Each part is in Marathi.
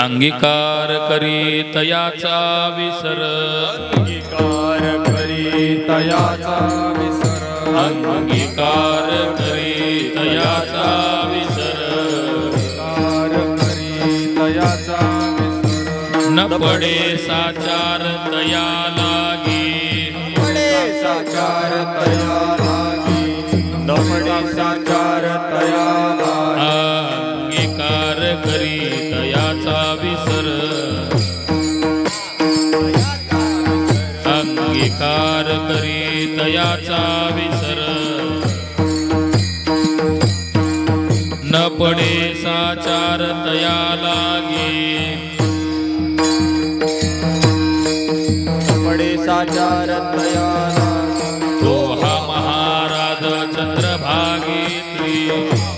अंगीकार करी तयाचा विसर, अंगीकार करी तयाचा विसर, अंगीकार करी तयाचा विसर, अंगीकार करी तयाचा विसर, न पडे साचार तया लागी, पडे साचार तया लागी, न पडे साचार तया लागी, अंगीकार करी तयाचा विसर, अंगीकार करी तयाचा विसर, न पडे साचार तया लागी, पडे साचार तया लागी, तो हा महाराज चंद्रभागेत्री,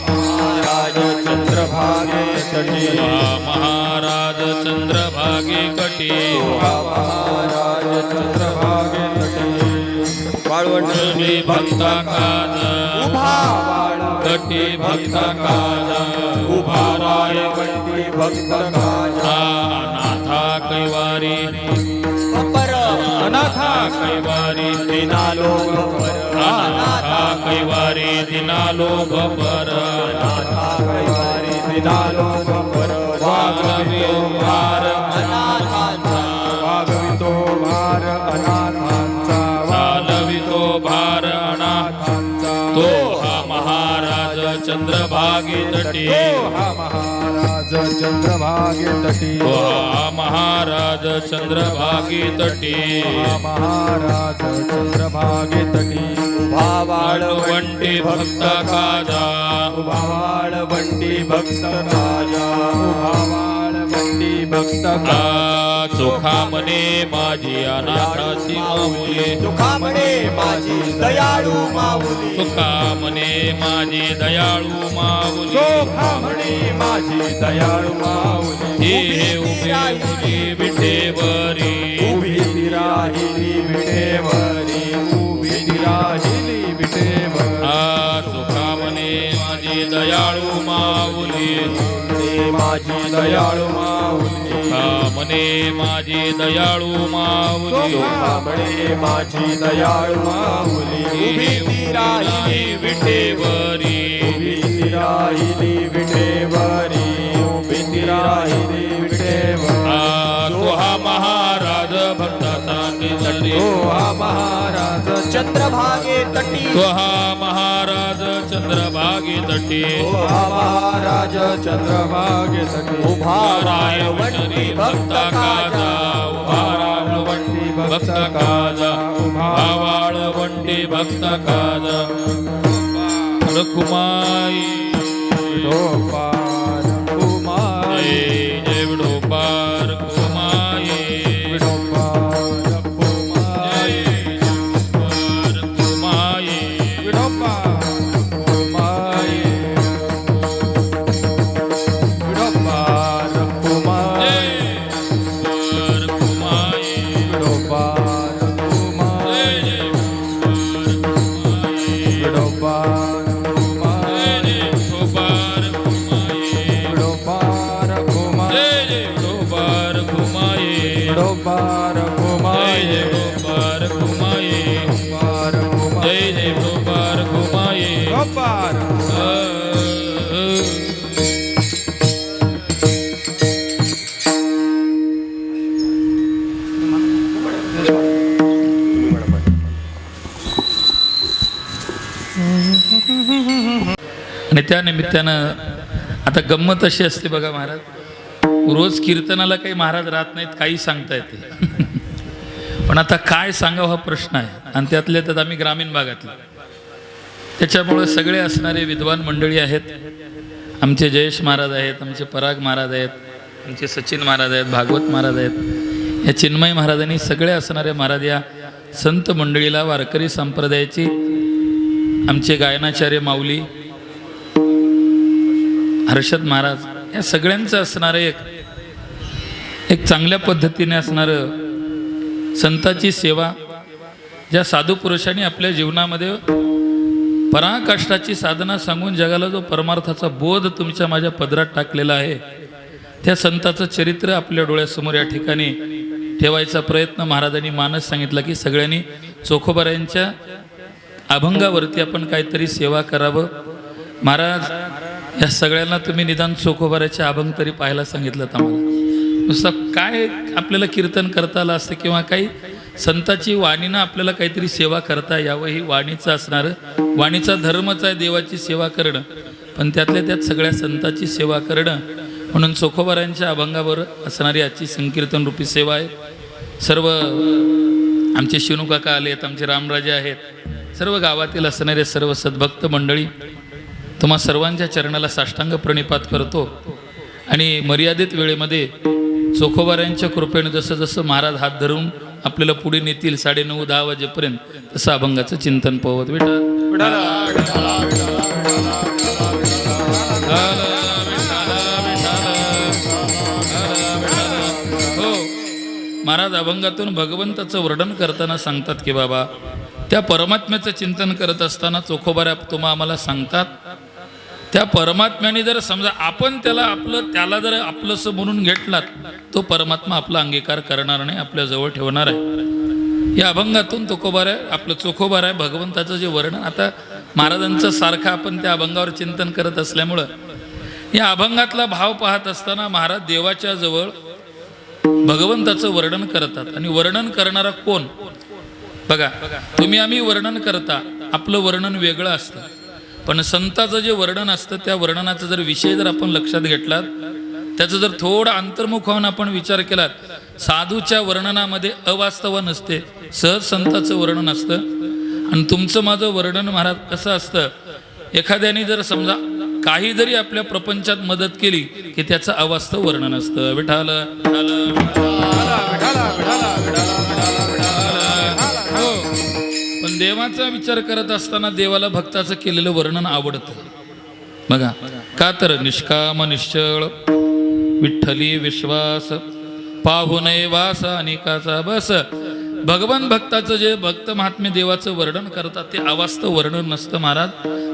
महाराज चंद्रभागे तटी, हा महाराज चंद्रभागे कटी, महाराज चंद्रभागे तटी, वाळवंटी भक्ता काज, उभा वाळ कटी भक्ता काज, उभा राय वाळवंटी भक्त काज, अनाथा कैवारी, अपर अनाथा कैवारी, दिनालो पर, अनाथा कैवारी दिनालो भपर, अनाथा कैवारी दिनालो पर, वागवितो भार अनाथांचा, वागवितो भार अनाथांचा, चालवितो भार अनाथांचा, तो हा महाराज चंद्रभागे तटी, हा महाराज चंद्रभागे तटी, तो हा महाराज चंद्रभागे तटी, हा महाराज चंद्रभागे तटी, उभा वाळवंटी भक्त काजा, उभा वाळवंटी भक्त काजा, उभा वाळवंटी भक्त काजा, चोखा मने माझी अनाथाची माऊली, सुखामणे माझी दयाळू माऊली, चोखा मने माझी दयाळू माऊली, सुखामणे माझी दयाळू माऊली, हे उभी उभी विठेवरी, उभी राहिली विठेवरी, उभी राहिली विठेवरी, चोखा मने माझी दयाळू माऊली, माझी दयाळू माऊली, मने माझी दयाळू माऊली, सुखामणे माझी दयाळू माऊली, उभी राहिली विठेवरी, उभी राहिली विठेवरी, उभी राहिली विठेवरी, तो हा महाराज भक्ताचा केसरी, तो हा महाराज चंद्रभागे तटी, तो हा महाराज चंद्रभागे तटी, तो हा महाराज चंद्रभागे तटी, उभा रायवंटी भक्त काजा, उभा रायवंटी भक्त काजा, उभा वाळवंटी भक्त काजा, रखुमाई विठोबार कुमारी, जय जय विठोबार कुमाई, विठोबार कुमारी, विठोबार कुमाई, विठोबार कुमारी, विठोबार कुमारी, विठोबार कुमाई, विठोबार कुमारी, विठोबार कुमारी, विठोबार कुमाई, विठोबार कुमारी, जय विठोबार कुमाई, विठोबार कुमारी, जय विठोबार कुमाई, विठोबार कुमारी, जय जय विठोबार कुमाई, विठोबार आणि त्या निमित्तानं आता गंमत अशी असते बघा महाराज, रोज कीर्तनाला काही महाराज राहत नाहीत, काही सांगता येते पण आता काय सांगावं हा प्रश्न आहे, आणि त्यातल्या त्यात आम्ही ग्रामीण भागातले, त्याच्यामुळे सगळे असणारे विद्वान मंडळी आहेत, आमचे जयेश महाराज आहेत, आमचे पराग महाराज आहेत, आमचे सचिन महाराज आहेत, भागवत महाराज आहेत, या चिन्मय महाराजांनी सगळे असणारे महाराज या संत मंडळीला, वारकरी संप्रदायाची आमचे गायनाचार्य माऊली हर्षद महाराज, या सगळ्यांचं असणारं एक चांगल्या पद्धतीने असणारं संताची सेवा, ज्या साधू पुरुषांनी आपल्या जीवनामध्ये पराकाष्ठाची साधना सांगून जगाला जो परमार्थाचा बोध तुमच्या माझ्या पदरात टाकलेला आहे, त्या संताचं चरित्र आपल्या डोळ्यासमोर या ठिकाणी ठेवायचा प्रयत्न महाराजांनी मानस सांगितला की सगळ्यांनी चोखोबारायांच्या अभंगावरती आपण काहीतरी सेवा करावं. महाराज या सगळ्यांना तुम्ही निदान चोखोबाराचे अभंग तरी पाहायला सांगितलं आम्हाला. नुसतं काय आपल्याला कीर्तन करता आलं असतं किंवा काही संताची वाणीनं आपल्याला काहीतरी सेवा करता यावं, ही वाणीचं असणारं वाणीचा धर्मच आहे देवाची सेवा करणं, पण त्यातल्या त्यात सगळ्या संताची सेवा करणं. म्हणून चोखोबारायांच्या अभंगावर असणारी आजची संकीर्तन रूपी सेवा आहे. सर्व आमचे शिवणू काका आले आहेत, आमचे रामराजे आहेत, सर्व गावातील असणारे सर्व सद्भक्त मंडळी, तुम्हा सर्वांच्या चरणाला साष्टांग प्रणिपात करतो. आणि मर्यादित वेळेमध्ये चोखोबारायांच्या कृपेने जसं जसं महाराज हात धरून आपल्याला पुढे नेतील 9:30-10 वाजेपर्यंत, तसं अभंगाचं चिंतन पोहत. हो, महाराज अभंगातून भगवंताचं वर्णन करताना सांगतात की बाबा त्या परमात्म्याचं चिंतन करत असताना चोखोबारा तुम्हा आम्हाला सांगतात, त्या परमात्म्याने जर समजा आपण त्याला जर आपलंसं म्हणून घेतलात, तो परमात्मा आपला अंगीकार करणार नाही, आपल्या जवळ ठेवणार आहे. या अभंगातून आपलं चोखोबारा आहे भगवंताचं जे वर्णन. आता महाराजांचं सारखं आपण त्या अभंगावर चिंतन करत असल्यामुळं या अभंगातला भाव पाहत असताना महाराज देवाच्या जवळ भगवंताचं वर्णन करतात. आणि वर्णन करणारा कोण बघा, तुम्ही आम्ही वर्णन करता, आपलं वर्णन वेगळं असतं, पण संताचं जे वर्णन असतं त्या वर्णनाचा जर विषय जर आपण लक्षात घेतलात, त्याचं जर थोडा अंतर्मुख होऊन आपण विचार केलात, साधूच्या वर्णनामध्ये अवास्तव नसते, सहज संताचं वर्णन असतं. आणि तुमचं माझं वर्णन महाराज कसं असतं, एखाद्याने जर समजा काही जरी आपल्या प्रपंचात मदत केली की त्याचं अवास्तव वर्णन असतं. विठाल हो, पण देवाचा विचार करत असताना देवाला भक्ताचं केलेलं वर्णन आवडतं. बघा का तर निष्काम निश्चळ विठ्ठली विश्वास पाहू नये वास अनेकाचा बस. भगवान भक्ताचं जे भक्त महात्म्य देवाचं वर्णन करतात ते अवास्तव वर्णन नसतं महाराज,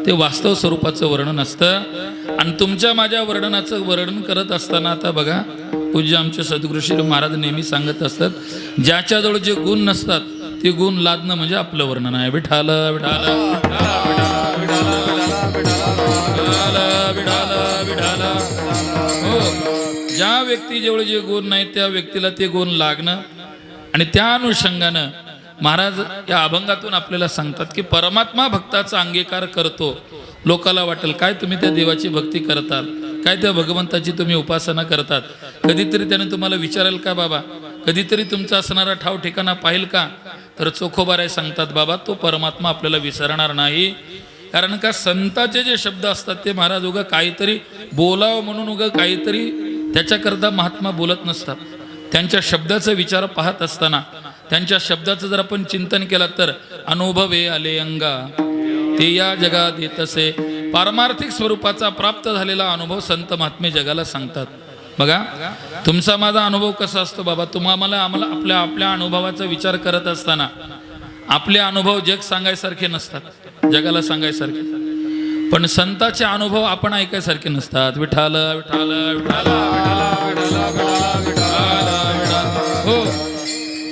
ते वास्तव स्वरूपाचं वर्णन असतं. आणि तुमच्या माझ्या वर्णनाचं वर्णन करत असताना आता बघा पूज्य आमचे सद्गुरू श्री महाराज नेहमी सांगत असतात, ज्याच्याजवळ जे गुण नसतात ते गुण लादणं म्हणजे आपलं वर्णन आहे. विठाल विठाल विठाल हो, ज्या व्यक्तीजवळ जे गुण नाही त्या व्यक्तीला ते गुण लागणं. आणि त्या अनुषंगानं महाराज या अभंगातून आपल्याला सांगतात की परमात्मा भक्ताचा अंगीकार करतो. लोकाला वाटेल काय तुम्ही त्या देवाची भक्ती करतात, काय त्या भगवंताची तुम्ही उपासना करतात, कधीतरी त्याने तुम्हाला विचारेल का बाबा, कधीतरी तुमचा असणारा ठाव ठिकाणा पाहिल का, तर चोखोबाराय सांगतात बाबा तो परमात्मा आपल्याला विसरणार नाही. कारण का संताचे जे शब्द असतात ते महाराज उगा काहीतरी बोलावं म्हणून उगा काहीतरी त्याच्याकरता महात्मा बोलत नसतात. त्यांच्या शब्दाचा विचार पाहत असताना त्यांच्या शब्दाचं जर आपण चिंतन केलं तर अनुभवे आले अंगा ते या जगात येत असे, पारमार्थिक स्वरूपाचा प्राप्त झालेला अनुभव संत महात्मे जगाला सांगतात. बघा तुमचा माझा अनुभव कसा असतो बाबा, आम्हाला आपल्या अनुभवाचा विचार करत असताना आपले अनुभव जग सांगायसारखे नसतात, जगाला सांगायसारखे, पण संताचे अनुभव आपण ऐकायसारखे नसतात. विठाल विठाल विठाल हो,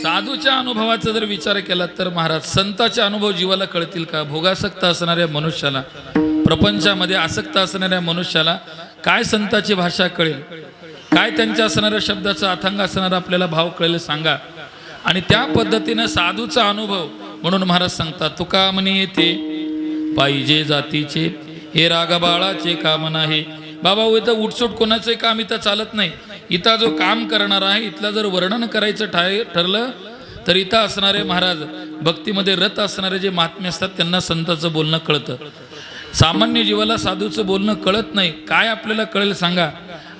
साधूच्या अनुभवाचा जर विचार केला तर महाराज संताचे अनुभव जीवाला कळतील का? भोगासक्त असणाऱ्या मनुष्याला, प्रपंचामध्ये आसक्त असणाऱ्या मनुष्याला काय संताची भाषा कळेल, काय त्यांच्या असणाऱ्या शब्दाचा अथांग असणारा आपल्याला भाव कळेल सांगा. आणि त्या पद्धतीनं साधूचा अनुभव म्हणून महाराज सांगतात, तुका म्हणे येते पाहिजे जातीचे हे रागा बाळाचे काम नाही. बाबा इथं उठसूट कोणाचे काम इथं चालत नाही. इथं जो काम करणार आहे इथलं जर वर्णन करायचं ठरलं तर इथं असणारे महाराज भक्तीमध्ये रत असणारे जे महात्मे असतात त्यांना संताचं बोलणं कळतं. सामान्य जीवाला साधूचं बोलणं कळत नाही. काय आपल्याला कळेल सांगा.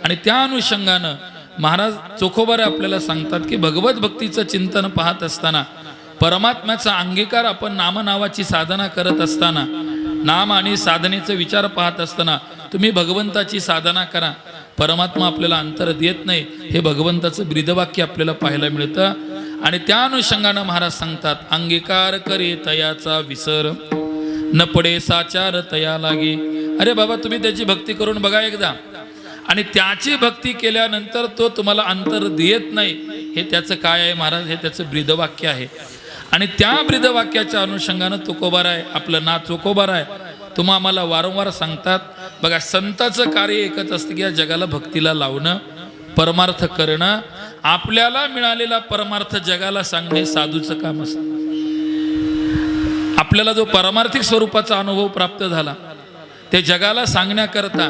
आणि त्या अनुषंगानं महाराज चोखोबारे आपल्याला सांगतात की भगवत भक्तीचं चिंतन पाहत असताना, परमात्म्याचा अंगीकार आपण नामनावाची साधना करत असताना, नाम आणि साधनेचा विचार पाहत असताना तुम्ही भगवंताची साधना करा, परमात्मा आपल्याला अंतर देत नाही, हे भगवंताचं ब्रीदवाक्य आपल्याला पाहायला मिळतं. आणि त्या अनुषंगानं महाराज सांगतात, अंगीकार करे तयाचा विसर न पडे साचार तया लागे. अरे बाबा तुम्ही त्याची भक्ती करून बघा एकदा, आणि त्याची भक्ती केल्यानंतर तो तुम्हाला अंतर देत नाही, हे त्याचं काय आहे महाराज? हे त्याचं ब्रीदवाक्य आहे. आणि त्या ब्रीदवाक्याच्या अनुषंगानं तुकोबाराय, आपलं नाथ तुकोबाराय तुम्हा आम्हाला वारंवार सांगतात. बघा, संताचं कार्य एकच असतं की या जगाला भक्तीला लावणं, परमार्थ करणं, आपल्याला मिळालेला परमार्थ जगाला सांगणे साधूचं काम असतं. आपल्याला जो परमार्थिक स्वरूपाचा अनुभव प्राप्त झाला ते जगाला सांगण्याकरता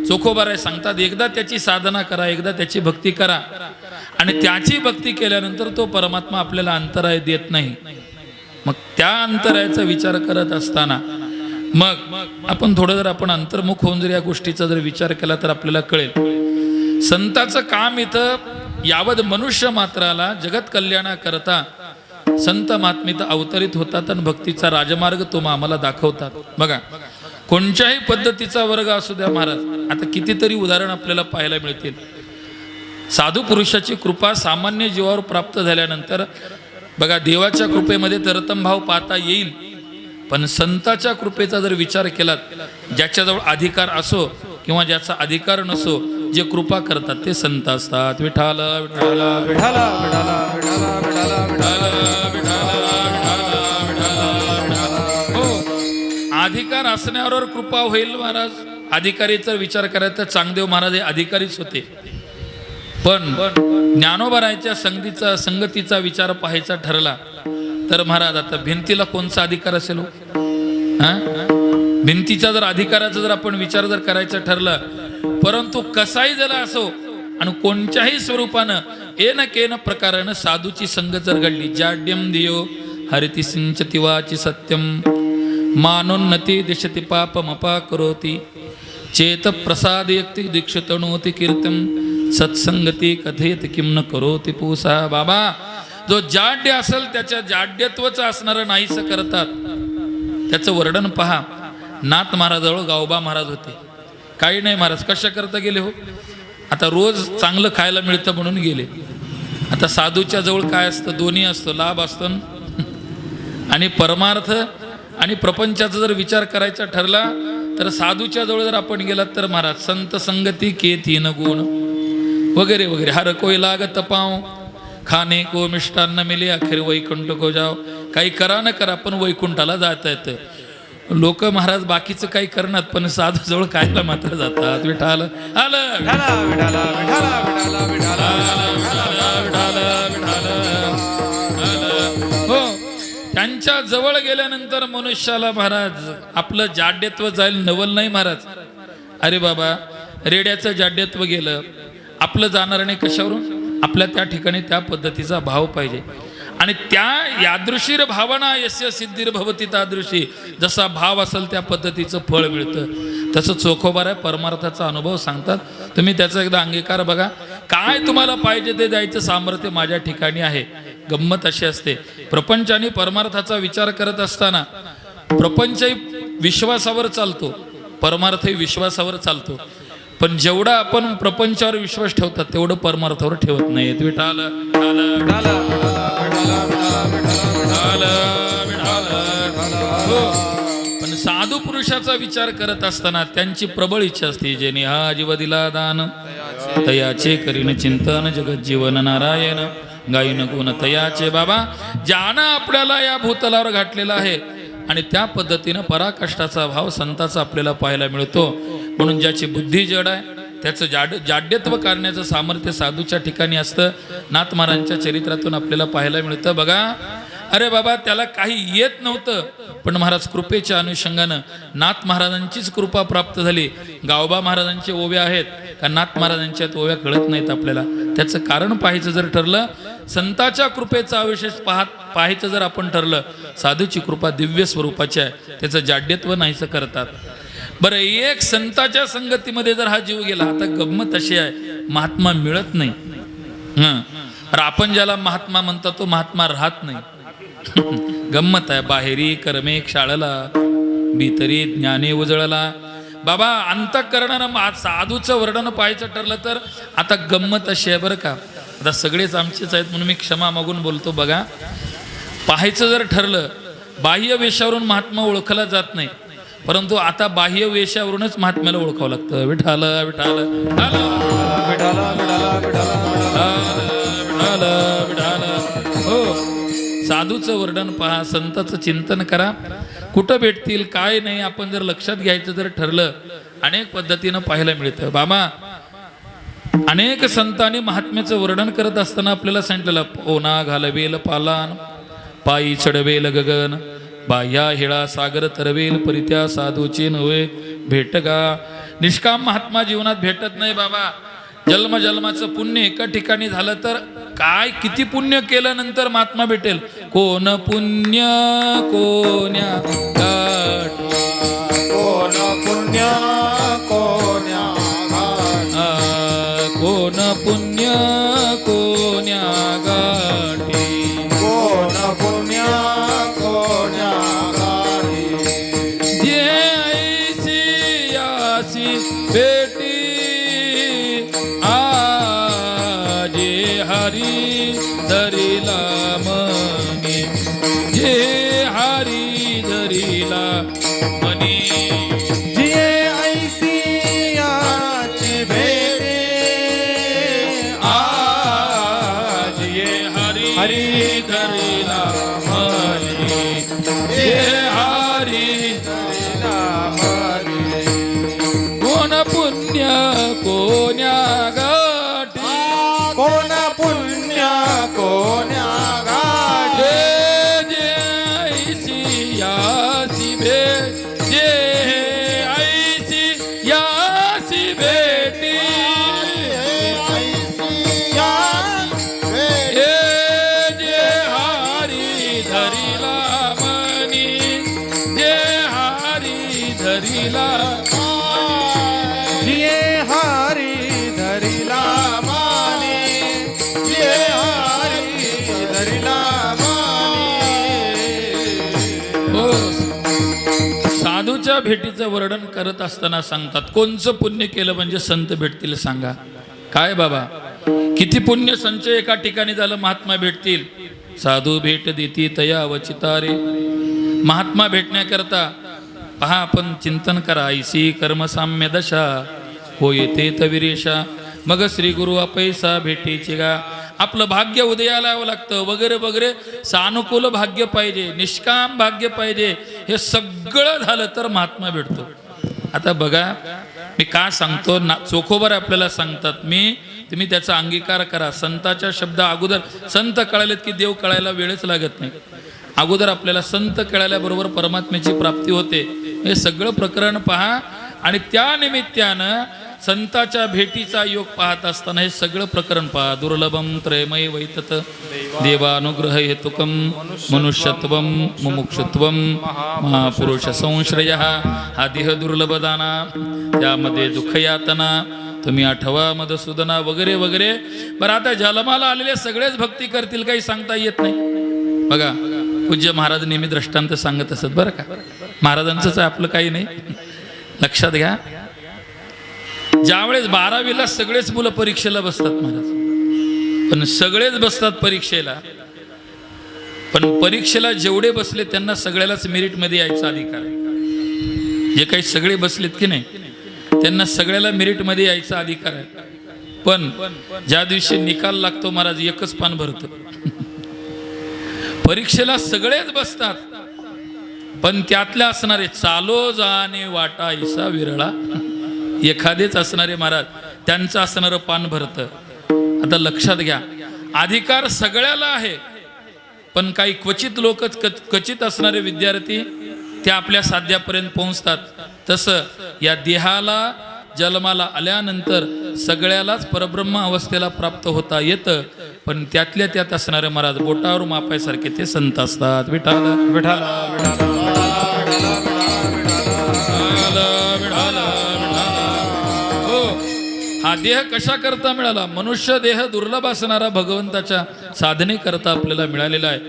चोखोबाराय सांगतात, एकदा त्याची साधना करा, एकदा त्याची भक्ती करा, आणि त्याची भक्ती केल्यानंतर तो परमात्मा आपल्याला अंतराय देत नाही. मग त्या अंतरायाचा विचार करत असताना मग आपण थोडं जर आपण अंतर्मुख होऊन जर या गोष्टीचा जर विचार केला तर आपल्याला कळेल, संताचं काम इथं यावत मनुष्य मात्राला जगत कल्याणाकरता संत महात्मित अवतरित होतात आणि भक्तीचा राजमार्ग तुम्हा आम्हाला दाखवतात. बघा, कोणत्याही पद्धतीचा वर्ग असू द्या महाराज, आता कितीतरी उदाहरण आपल्याला पाहायला मिळतील. साधू पुरुषाची कृपा सामान्य जीवावर प्राप्त झाल्यानंतर बघा, देवाच्या कृपेमध्ये तरतम भाव पाहता येईल, पण संताच्या कृपेचा जर विचार केलात, ज्याच्याजवळ अधिकार असो किंवा ज्याचा अधिकार नसो, जे कृपा करतात ते संत असतात. विठाल विठाल विठाला विठाला विठाला विठाला हो, अधिकार असण्यावर कृपा होईल महाराज. अधिकारीचा विचार करायचा, चांगदेव महाराज हे अधिकारीच होते, पण ज्ञानोबारायच्या संगतीचा विचार पाहायचा ठरला तर महाराज आता भिंतीला कोणचा अधिकार असेल? भिंतीचा जर अधिकाराचा जर आपण विचार जर करायचा ठरला, परंतु कसाही झाला असो आणि कोणत्याही स्वरूपानं येन केन प्रकारानं साधूची संगत जर घडली, जाड्यम धियो हरिती सिंचती वाची सत्यम मानोन्नती दिशती पापमपा करोती चेत प्रसादयक्ति दीक्षितनोति कीर्तम सत्संगती कथयति किम न करोति पूसा. बाबा, जो जाड्य असेल त्याच्या जाड्यत्वच असणारं नाहीसं करतात. त्याचं वर्णन पहा. नाथ महाराजजवळ गावबा महाराज होते. काही नाही महाराज, कशा करता गेले हो? आता रोज चांगलं खायला मिळतं म्हणून गेले. आता साधूच्या जवळ काय असतं? दोन्ही असतं, लाभ असतो आणि परमार्थ आणि प्रपंचाचा जर विचार करायचा ठरला तर साधूच्या जवळ जर आपण गेलात तर महाराज संत संगती के तीन गुण वगैरे वगैरे. हर कोई लागत पाव खाणे को मिष्टान्न मिले अखेर वैकुंठ को जाओ. काही करा न करा पण वैकुंठाला जाता येतं. लोक महाराज बाकीचं काही करणार पण साधू जवळ खायला मात्र जातात. विठाल आलं विठाला विठाला विठाला विठाला विठाला हो. त्यांच्या जवळ गेल्यानंतर मनुष्याला महाराज आपलं जाड्यत्व जाईल, नवल नाही महाराज. अरे बाबा, रेड्याचं जाड्यत्व गेलं, आपलं जाणार नाही कशावरून? आपल्या त्या ठिकाणी त्या पद्धतीचा भाव पाहिजे. आणि त्या यादृशीर भावना यस्य सिद्धीर भवती तादृशी, जसा भाव असेल त्या पद्धतीचं फळ मिळतं. तसं चोखोबार आहे, परमार्थाचा अनुभव सांगतात. तुम्ही त्याचा एकदा अंगीकार बघा. काय तुम्हाला पाहिजे ते द्यायचं सामर्थ्य माझ्या ठिकाणी आहे. गंमत अशी असते, प्रपंच आणि परमार्थाचा विचार करत असताना प्रपंचही विश्वासावर चालतो, परमार्थही विश्वासावर चालतो. पण जेवढा आपण प्रपंचावर विश्वास ठेवतात तेवढं परमार्थावर ठेवत नाहीत. विठाल पण साधू पुरुषाचा विचार करत असताना त्यांची प्रबळ इच्छा असते, जेणे हा जीव दिला दान तयाचे करीन चिंतन जगत जीवन नारायण गायन गुण तयाचे. बाबा, ज्यानं आपल्याला या भूतलावर घातलेला आहे आणि त्या पद्धतीनं पराकाष्ठाचा भाव संताचा आपल्याला पाहायला मिळतो. म्हणून ज्याची बुद्धी जड आहे त्याचं जाड्यत्व करण्याचं सामर्थ्य साधूच्या ठिकाणी असतं. नाथ महाराजांच्या चरित्रातून आपल्याला पाहायला मिळतं. बघा, अरे बाबा, त्याला काही येत नव्हतं, पण महाराज कृपेच्या अनुषंगानं नाथ महाराजांचीच कृपा प्राप्त झाली. गावबा महाराजांचे ओव्या आहेत का नाथ महाराजांच्या ओव्या कळत नाहीत आपल्याला. त्याचं कारण पाहायचं जर ठरलं, संताच्या कृपेचा अविशेष पाहायचं जर आपण ठरलं, साधूची कृपा दिव्य स्वरूपाची आहे, त्याचं जाड्यत्व नाहीसं करतात. बरं, एक संताच्या संगतीमध्ये जर हा जीव गेला, आता गंमत अशी आहे, महात्मा मिळत नाही. आपण ज्याला महात्मा म्हणतात तो महात्मा राहत नाही. गंमत आहे. बाहेरी कर्मे क्षाळला भीतरी ज्ञाने उजळला. बाबा, अंतःकरणानं साधूचं वर्णन पाहायचं ठरलं तर आता गंमत अशी आहे बरं का. आता सगळेच आमचेच आहेत म्हणून मी क्षमा मागून बोलतो. बघा, पाहायचं जर ठरलं, बाह्य वेशावरून महात्मा ओळखला जात नाही, परंतु आता बाह्य वेशावरूनच महात्म्याला ओळखावं लागतं. विठाल विठाल विठाल विठाला विठाला विठाला विठाल विठाल. हो, साधूचं वर्णन पहा, संताचं चिंतन करा, कुठं भेटतील काय नाही. आपण जर लक्षात घ्यायचं जर ठरलं, अनेक पद्धतीनं पाहायला मिळतं. बाबा, अनेक संतांनी महात्म्याचं वर्णन करत असताना आपल्याला सांगितलेलं, ओना घालवेल पालान, पायी चढवेल गगन, बाह्या हिळा सागर तरवेल, परित्या साधूची नव्हे भेटगा. निष्काम महात्मा जीवनात भेटत नाही बाबा. जन्मजन्माचं पुण्य एका ठिकाणी झालं तर काय, किती पुण्य केलं नंतर महात्मा भेटेल. कोण पुण्य कोण्या गाठी, कोण पुण्य कोण्या कोण पुण्य कोण्या गाठी, कोण पुण्य कोण्या गाठी. जे ऐसी यासी भेटी, जे हरी धरिला मनी, जे हरी धरिला मनी. जिये ऐसी याची भेटे, आज ये हरी धरिला मनी, जे हरी नामरी. कोण पुण्य कोण्या गाठी, कोण पुण्य कोण्या गाठी. जे ऐसी यासी भेट, जे ऐसी यासी भेटी, हे जे हारी धरिला मनी, जे हारी धरिला. जिये हरी धरिला माने, जिये हरी धरिला माने. हो, साधूच्या भेटीचं वर्णन करत असताना सांगतात, कोणचं पुण्य केलं म्हणजे संत भेटतील सांगा. काय बाबा, किती पुण्य संचय एका ठिकाणी झालं, महात्मा भेटतील. साधू भेट देती तया वचितारे. महात्मा भेटण्याकरता पहा, आपण चिंतन करा. ऐसी कर्मसाम्य दशा होय ते तविरेशा, मग श्री गुरु अपैसा भेटीचे गा. आपलं भाग्य उदयाला यावं लागतं, वगैरे वगैरे. सानुकूल भाग्य पाहिजे, निष्काम भाग्य पाहिजे. हे सगळं झालं तर महात्मा भेटतो. आता बघा, मी का सांगतो ना, चोखोबर आपल्याला सांगतात मी, तुम्ही त्याचा अंगीकार करा. संताच्या शब्द अगोदर, संत कळालेत की देव कळायला वेळच लागत नाही. अगोदर आपल्याला संत कळाल्याबरोबर परमात्म्याची प्राप्ती होते. हे सगळं प्रकरण पहा, आणि त्या निमित्तानं संताच्या भेटीचा योग पाहत असताना हे सगळं प्रकरण पहा. दुर्लभम त्रयमय वैतत देवानुग्रह हेतुकम मनुष्यत्वम मुमुक्षुत्वम महापुरुष संश्रय. हा देह दुर्लभ दाना, त्यामध्ये दुःख यातना, तुम्ही आठवा मधुसूदना, वगैरे वगैरे. बरं, आता जन्माला आलेले सगळेच भक्ती करतील काही सांगता येत नाही. बघा, पूज्य महाराज नेहमी दृष्टांत सांगत असत बरं का. महाराजांचंच आहे, आपलं काही नाही. लक्षात घ्या, ज्यावेळेस 12वीला सगळेच मुलं परीक्षेला बसतात महाराज, पण सगळेच बसतात परीक्षेला, पण परीक्षेला जेवढे बसले त्यांना सगळ्यालाच मेरिटमध्ये यायचा अधिकार आहे. जे काही सगळे बसलेत की नाही, त्यांना सगळ्याला मेरिटमध्ये यायचा अधिकार आहे. पण ज्या दिवशी निकाल लागतो महाराज, एकच पान भरतं. परीक्षेला सगळेच बसतात, पण त्यातल्या असणारे चालो जाणे वाटा ऐसा विरळा, एखादेच असणारे महाराज, त्यांचं असणारं पान भरतं. आता लक्षात घ्या, अधिकार सगळ्याला आहे, पण काही क्वचित लोकच, क्वचित असणारे विद्यार्थी ते आपल्या साध्यापर्यंत पोहोचतात. तसं या देहाला जन्माला आल्यानंतर सगळ्यालाच परब्रह्म अवस्थेला प्राप्त होता येतं, पण त्यातल्या त्यात असणारे महाराज बोटावर मापायसारखे ते संत असतात. विठाला विठाला विठाला. हो, हा देह कशा करता मिळाला? मनुष्य देह दुर्लभ असणारा भगवंताच्या साधने करता आपल्याला मिळालेला आहे.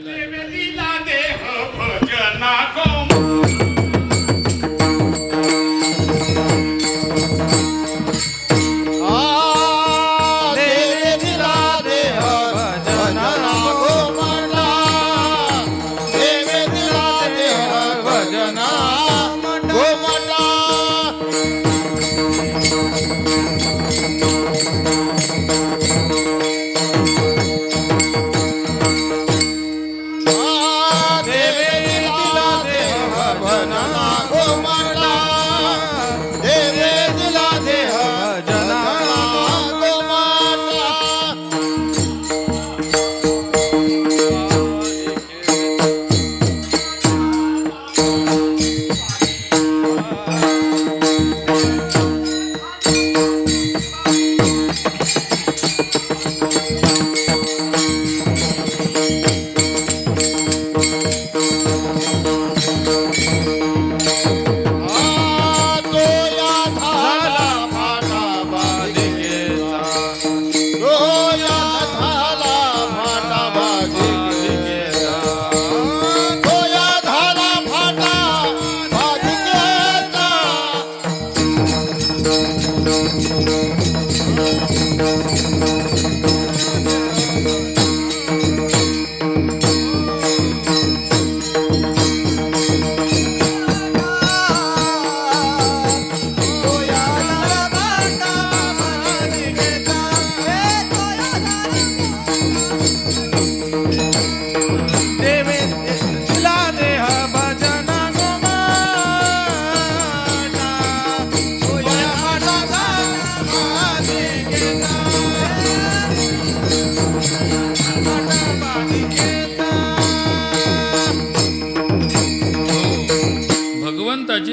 गोमा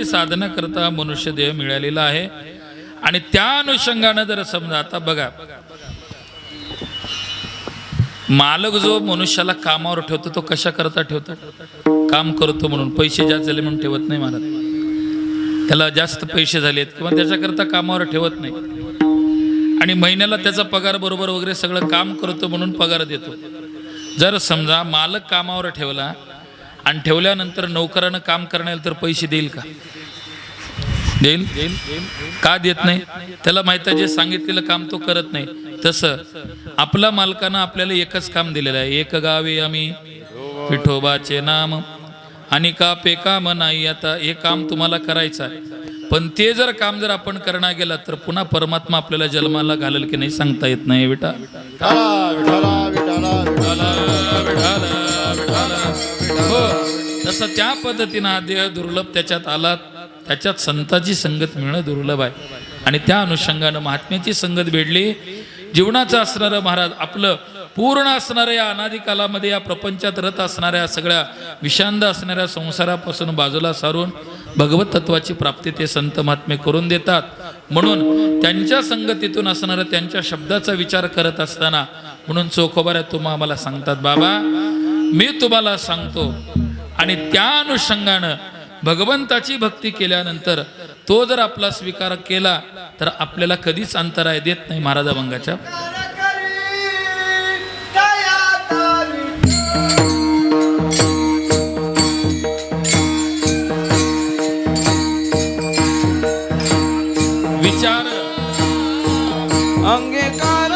भगवंताची साधना करता मनुष्य देह मिळालेला आहे. आणि त्या अनुषंगानं जर समजा आता बघा, मालक जो मनुष्याला कामावर ठेवतो तो कशा करता ठेवतो? काम करतो म्हणून, पैसे जास्त झाले म्हणून ठेवत नाही महाराज. त्याला जास्त पैसे झालेत किंवा त्याच्याकरता कामावर ठेवत नाही. आणि महिन्याला त्याचा पगार बरोबर वगैरे सगळं काम करतो म्हणून पगार देतो. जर समजा मालक कामावर ठेवला आणि ठेवल्यानंतर नोकरानं काम करण्याला तर पैसे देईल का? देईल? का देत नाही? त्याला माहिती आहे जे सांगितलेलं काम तो करत नाही. तसं आपला मालकानं आपल्याला एकच काम दिलेलं आहे. एक गावे आम्ही विठोबाचे नाम आणि का पे काम नाही. आता हे काम तुम्हाला करायचं आहे, पण ते जर काम जर आपण करणं गेला तर पुन्हा परमात्मा आपल्याला जन्माला घालेल की नाही सांगता येत नाही. विठा हो, तसं त्या पद्धतीनं हा देह दुर्लभ त्याच्यात आला. त्याच्यात संताची संगत मिळणं दुर्लभ आहे. आणि त्या अनुषंगानं महात्म्याची संगत भेटली. जीवनाचं असणारं महाराज आपलं पूर्ण असणाऱ्या या अनादी कालामध्ये या प्रपंचात रत असणाऱ्या सगळ्या विषांद असणाऱ्या संसारापासून बाजूला सारून भगवत तत्वाची प्राप्ती ते संत महात्मे करून देतात. म्हणून त्यांच्या संगतीतून असणारं त्यांच्या शब्दाचा विचार करत असताना म्हणून चोखोबाऱ्या तुम्हा आम्हाला सांगतात, बाबा मी तुम्हाला सांगतो. आणि त्या अनुषंगानं भगवंताची भक्ती केल्यानंतर तो जर आपला स्वीकार केला तर आपल्याला कधीच अंतराय देत नाही. महाराज अभंगाच्या विचार अंगीकार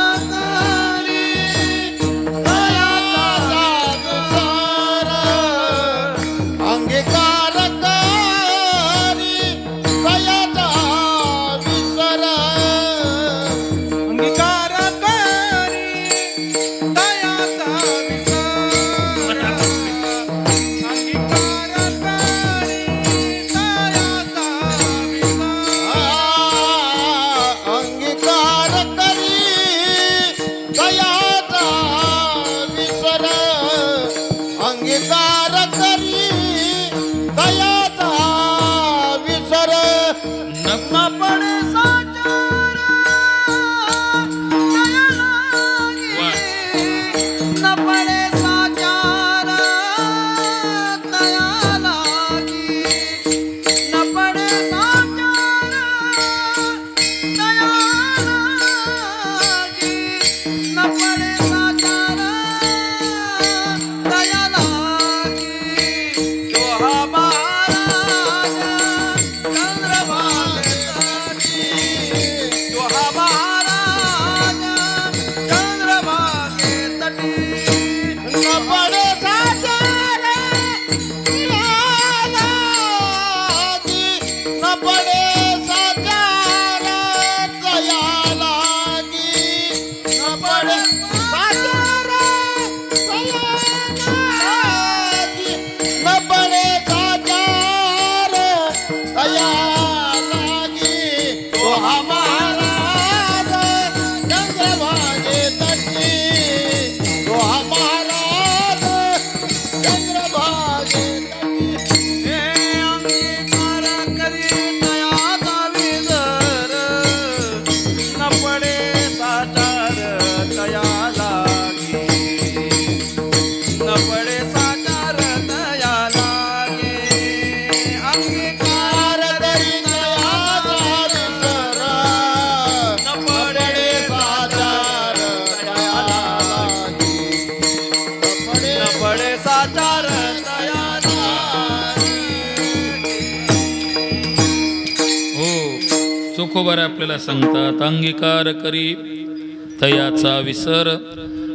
चोखोबारे आपल्याला सांगतात, अंगीकार करी तयाचा विसर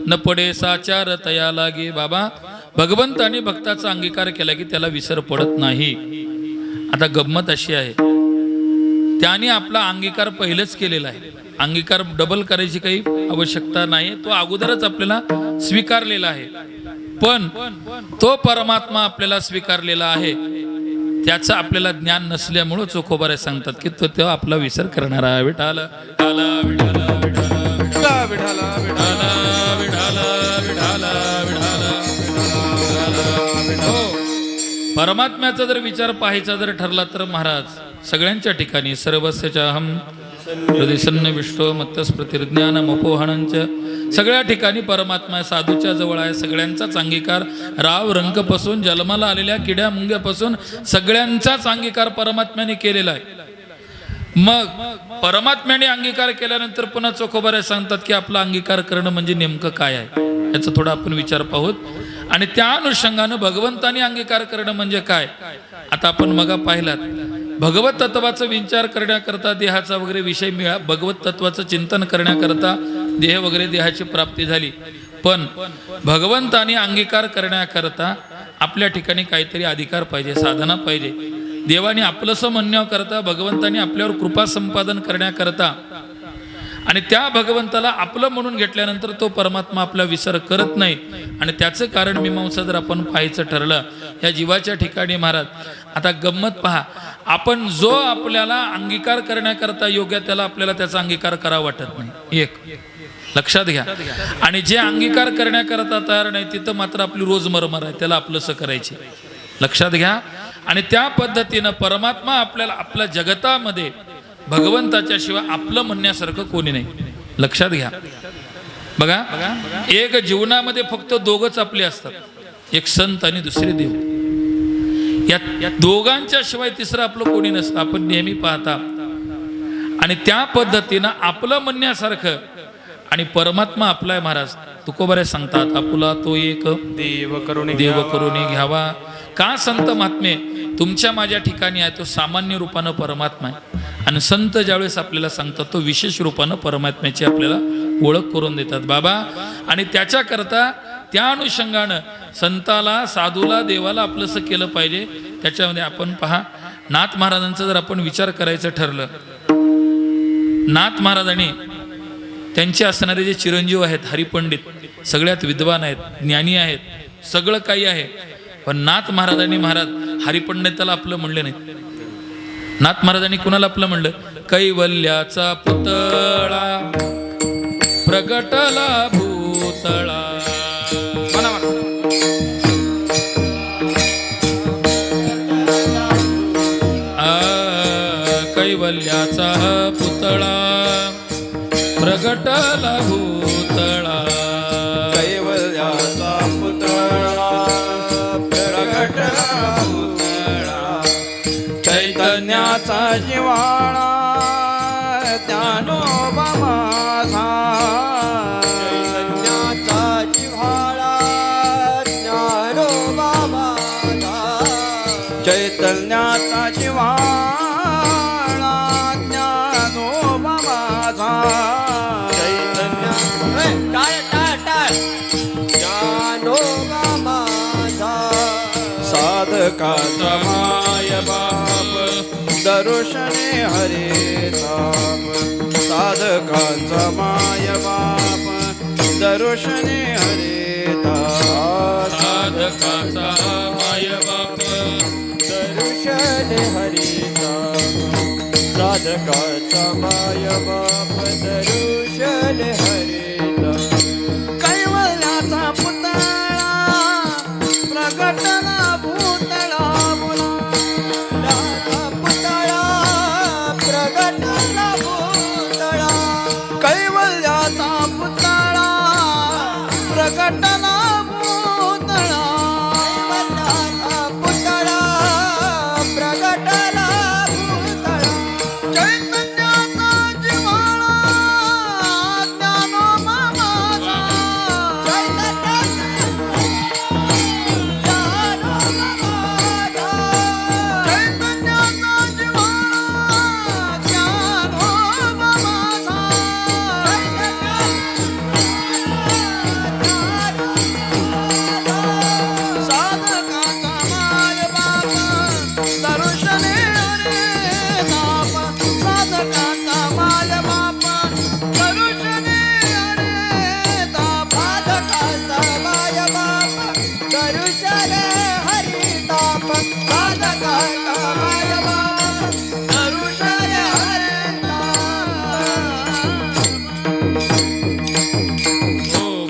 न पडे साचार तया लागे. बाबा भगवंत आणि भक्ताचा अंगीकार केला की त्याला विसर पडत नाही. आता गंमत अशी आहे, त्याने आपला अंगीकार पहिलेच केलेला आहे. अंगीकार डबल करायची काही आवश्यकता नाही, तो अगोदरच आपल्याला स्वीकारलेला आहे. पण तो परमात्मा आपल्याला स्वीकारलेला आहे, त्याचं आपल्याला ज्ञान नसल्यामुळं चोखोबारे सांगतात की तो तेव्हा आपला विसर करणार आहे. विठाल विठाला विठाला विठाला विठाला विठाला विठाला विठाला विठाला. हो परमात्म्याचा जर विचार पाहायचा जर ठरला तर महाराज सगळ्यांच्या ठिकाणी सर्वस्यच्या अहम हृदय सन्न विष्णू मत्तस्प्रतिज्ञान मोपोहणंच सगळ्या ठिकाणी परमात्मा साधूच्या जवळ आहे. सगळ्यांचाच अंगीकार राव रंकपासून जन्माला आलेल्या किड्या मुंग्यापासून सगळ्यांचाच अंगीकार परमात्म्याने केलेला आहे. मग परमात्म्याने अंगीकार केल्यानंतर पुन्हा चोखोबारे सांगतात की आपला अंगीकार करणं म्हणजे नेमकं काय आहे याचा थोडा आपण विचार पाहूत. आणि त्या अनुषंगानं भगवंताने अंगीकार करणं म्हणजे काय. आता आपण मग पाहिलात भगवत तत्वाचा विचार करण्याकरता देहाचा वगैरे विषय मिळा भगवत तत्वाचं चिंतन करण्याकरता देह वगैरे देहाची प्राप्ती झाली. पण भगवंताने अंगीकार करण्याकरता आपल्या ठिकाणी काहीतरी अधिकार पाहिजे साधना पाहिजे. देवाने आपलंसं म्हणण्याकरता भगवंताने आपल्यावर कृपा संपादन करण्याकरता आणि त्या भगवंताला आपलं म्हणून घेतल्यानंतर तो परमात्मा आपला विसर करत नाही. आणि त्याचं कारण मीमांसा जर आपण पाहायचं ठरलं या जीवाच्या ठिकाणी महाराज आता गंमत पहा आपण जो आपल्याला अंगीकार करण्याकरता योग्य त्याला आपल्याला त्याचा अंगीकार करावा वाटत नाही. एक लक्षात घ्या. आणि जे अंगीकार करण्याकरता तयार नाही तिथं मात्र आपली रोज मरमर आहे त्याला आपलंसं करायचे. लक्षात घ्या. आणि त्या पद्धतीनं परमात्मा आपल्याला आपल्या जगतामध्ये भगवंताच्या शिवाय आपलं म्हणण्यासारखं कोणी नाही. लक्षात घ्या. बघा एक जीवनामध्ये फक्त दोघच आपले असतात एक संत आणि दुसरे देव. या दोघांच्या शिवाय तिसरं आपलं कोणी नसतं आपण नेहमी पाहता. आणि त्या पद्धतीनं आपलं म्हणण्यासारखं आणि परमात्मा आपला आहे महाराज तुकोबारे सांगतात आपुला तो एक देव करुणी घ्यावा. का संत महात्मे तुमच्या माझ्या ठिकाणी आहे तो सामान्य रूपानं परमात्मा आहे. आणि संत ज्यावेळेस आपल्याला सांगतात तो विशेष रूपानं परमात्म्याची आपल्याला ओळख करून देतात बाबा. आणि त्याच्याकरता त्या अनुषंगानं संताला साधूला देवाला आपलंसं केलं पाहिजे. त्याच्यामध्ये आपण पहा नाथ महाराजांचा जर आपण विचार करायचं ठरलं नाथ महाराजांनी त्यांचे असणारे जे चिरंजीव आहेत हरिपंडित सगळ्यात विद्वान आहेत ज्ञानी आहेत सगळं काही आहे. पण नाथ महाराजांनी महाराज हरिपंडिताला आपलं म्हणले नाही. नाथ महाराजांनी कुणाला आपलं म्हणलं कैवल्याचा पुतळा प्रगटला भूतळा. कैवल्याचा पुतळा प्रगटला भूतळा. कैवल्याचा पुतळा प्रगटला भूतळा. चैतन्याचा जिव्हाळा ज्ञानोबा माझा. चैतन्याचा जिव्हाळा ज्ञानोबा माझा. चैतन्याचा जिव्हाळा ज्ञानोबा माझा. ज्ञानोबा माझा. साधकाचा माय बाप दर्शने हरे ताप. साधकांचा माय बाप दर्शने हरे ताप. साधकाचा माय बाप दर्शने हरे ताप. साधकाचा माय बाप दर्शने हरे ताप. कैवल्याचा पुतळा प्रगटला भूतळा. पुतळा प्रगटला भूतळा. कैवल्याचा पुतळा प्रगटला भूतळा. पुतळा प्रगटला भूतळा. चैतन्याचा जिव्हाळा ज्ञानोबा माझा.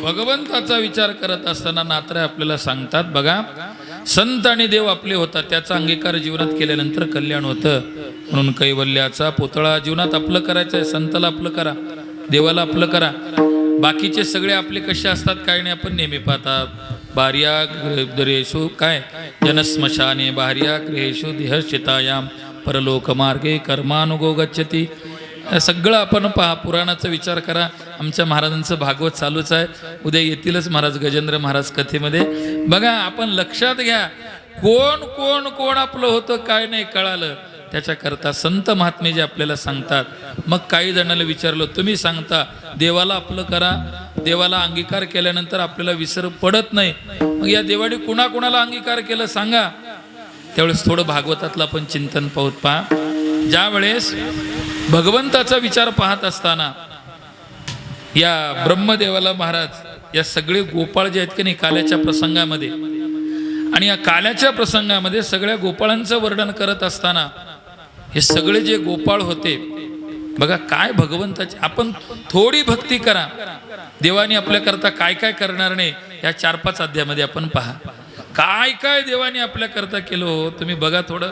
भगवंताचा विचार करत असताना नाथराय आपल्याला सांगतात बघा संत आणि देव आपले होतात, त्याचा अंगीकार जीवनात केल्यानंतर कल्याण होतं. म्हणून कैवल्याचा पुतळा जीवनात आपलं करायचं आहे. संताला आपलं करा, देवाला आपलं करा. बाकीचे सगळे आपले कसे असतात काय नाही आपण नेहमी पाहतात. बाह्या गृहेषु काय जनस्मशाने बाह्या गृहेषु देहश्चितायाम परलोकमार्गे कर्मानुगो गच्छति. सगळं आपण पहा, पुराणाचा विचार करा. आमच्या महाराजांचं भागवत चालूच आहे, उद्या येतीलच महाराज गजेंद्र महाराज कथेमध्ये. बघा, आपण लक्षात घ्या, कोण कोण कोण आपलं होतं काय नाही कळालं. त्याच्याकरता संत महात्मे जे आपल्याला सांगतात. मग काही जणांना विचारलं, तुम्ही सांगता देवाला आपलं करा, देवाला अंगीकार केल्यानंतर आपल्याला विसर पडत नाही, मग या देवाने कुणाकुणाला अंगीकार केलं सांगा. त्यावेळेस थोडं भागवतातलं आपण चिंतन पाहत पहा. ज्या वेळेस भगवंताचा विचार पाहत असताना या ब्रह्मदेवाला महाराज या सगळे गोपाळ जे आहेत की नाही काल्याच्या प्रसंगामध्ये, आणि या काल्याच्या प्रसंगामध्ये सगळ्या गोपाळांचं वर्णन करत असताना हे सगळे जे गोपाळ होते बघा, काय भगवंताची आपण थोडी भक्ती करा, देवाने आपल्याकरता काय काय करणार नाही या 4-5 अध्यायामध्ये आपण पहा. काय काय देवाने आपल्याकरता केलं हो तुम्ही बघा. थोडं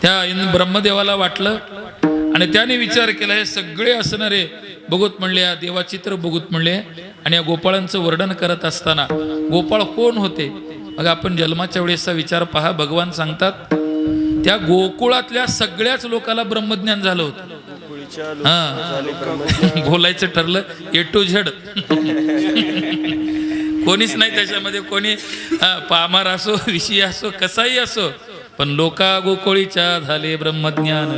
त्या ब्रह्मदेवाला वाटलं आणि त्याने विचार केला, हे सगळे असणारे बघूत म्हणले, या देवाचित्र बघूत म्हणले. आणि या गोपाळांचं वर्णन करत असताना गोपाळ कोण होते मग आपण जन्माच्या वेळेसचा विचार पहा. भगवान सांगतात त्या गोकुळातल्या सगळ्याच लोकांना ब्रह्मज्ञान झालं होतं. हा, बोलायचं ठरलं A to Z. कोणीच नाही त्याच्यामध्ये, कोणी पामार असो विषयी असो कसाही असो, पण लोका गोकुळीच्या झाले ब्रह्मज्ञान.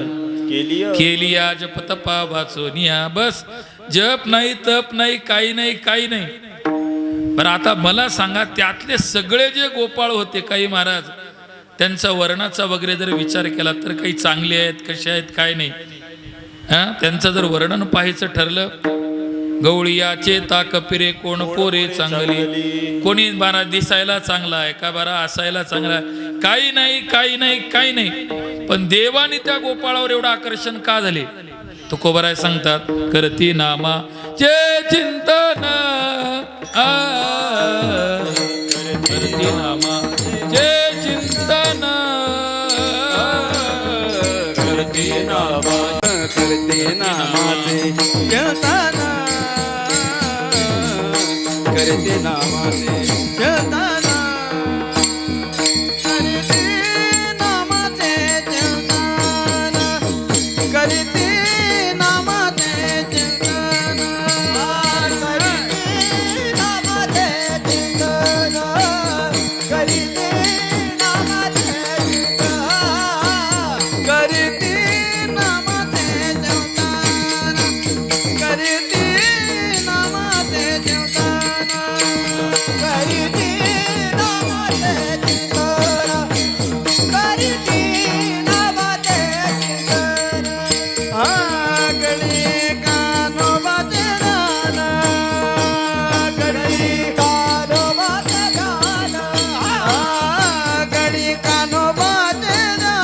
केली आज जपतपा वाचोनिया. बस जप नाही, तप नाही, काही नाही, काही नाही. बरं, आता मला सांगा, त्यातले सगळे जे गोपाळ होते काही महाराज, त्यांचा वर्णाचा वगैरे जर विचार केला तर काही चांगले आहेत, कसे आहेत, काय नाही. त्यांचं जर वर्णन पाहायचं ठरलं, गवळीयाचे ताक पिरे कोण पोरे चांगली. कोणी बारा दिसायला चांगला आहे का, बारा असायला चांगला आहे, काही नाही, काही नाही, काही नाही. पण देवाने त्या गोपाळावर एवढं आकर्षण का झाले. तुकोबराय सांगतात, करती नामा चे चिंतन, करती नामा चे चिंतन, करते नामा, करते नामाचे चिंतन, करते नामाचे चिंतन, करते नामाचे चिंतन, करते नामाचे चिंतन, करते नामाचे चिंतन, करते नामाचे चिंतन, करते नामाचे चिंतन, करते नामाचे चिंतन, करते नामाचे चिंतन, करते नामाचे चिंतन. गडी कानोबाचे गान, गडी कानोबाचे गान, गडी कानोबाचे गान,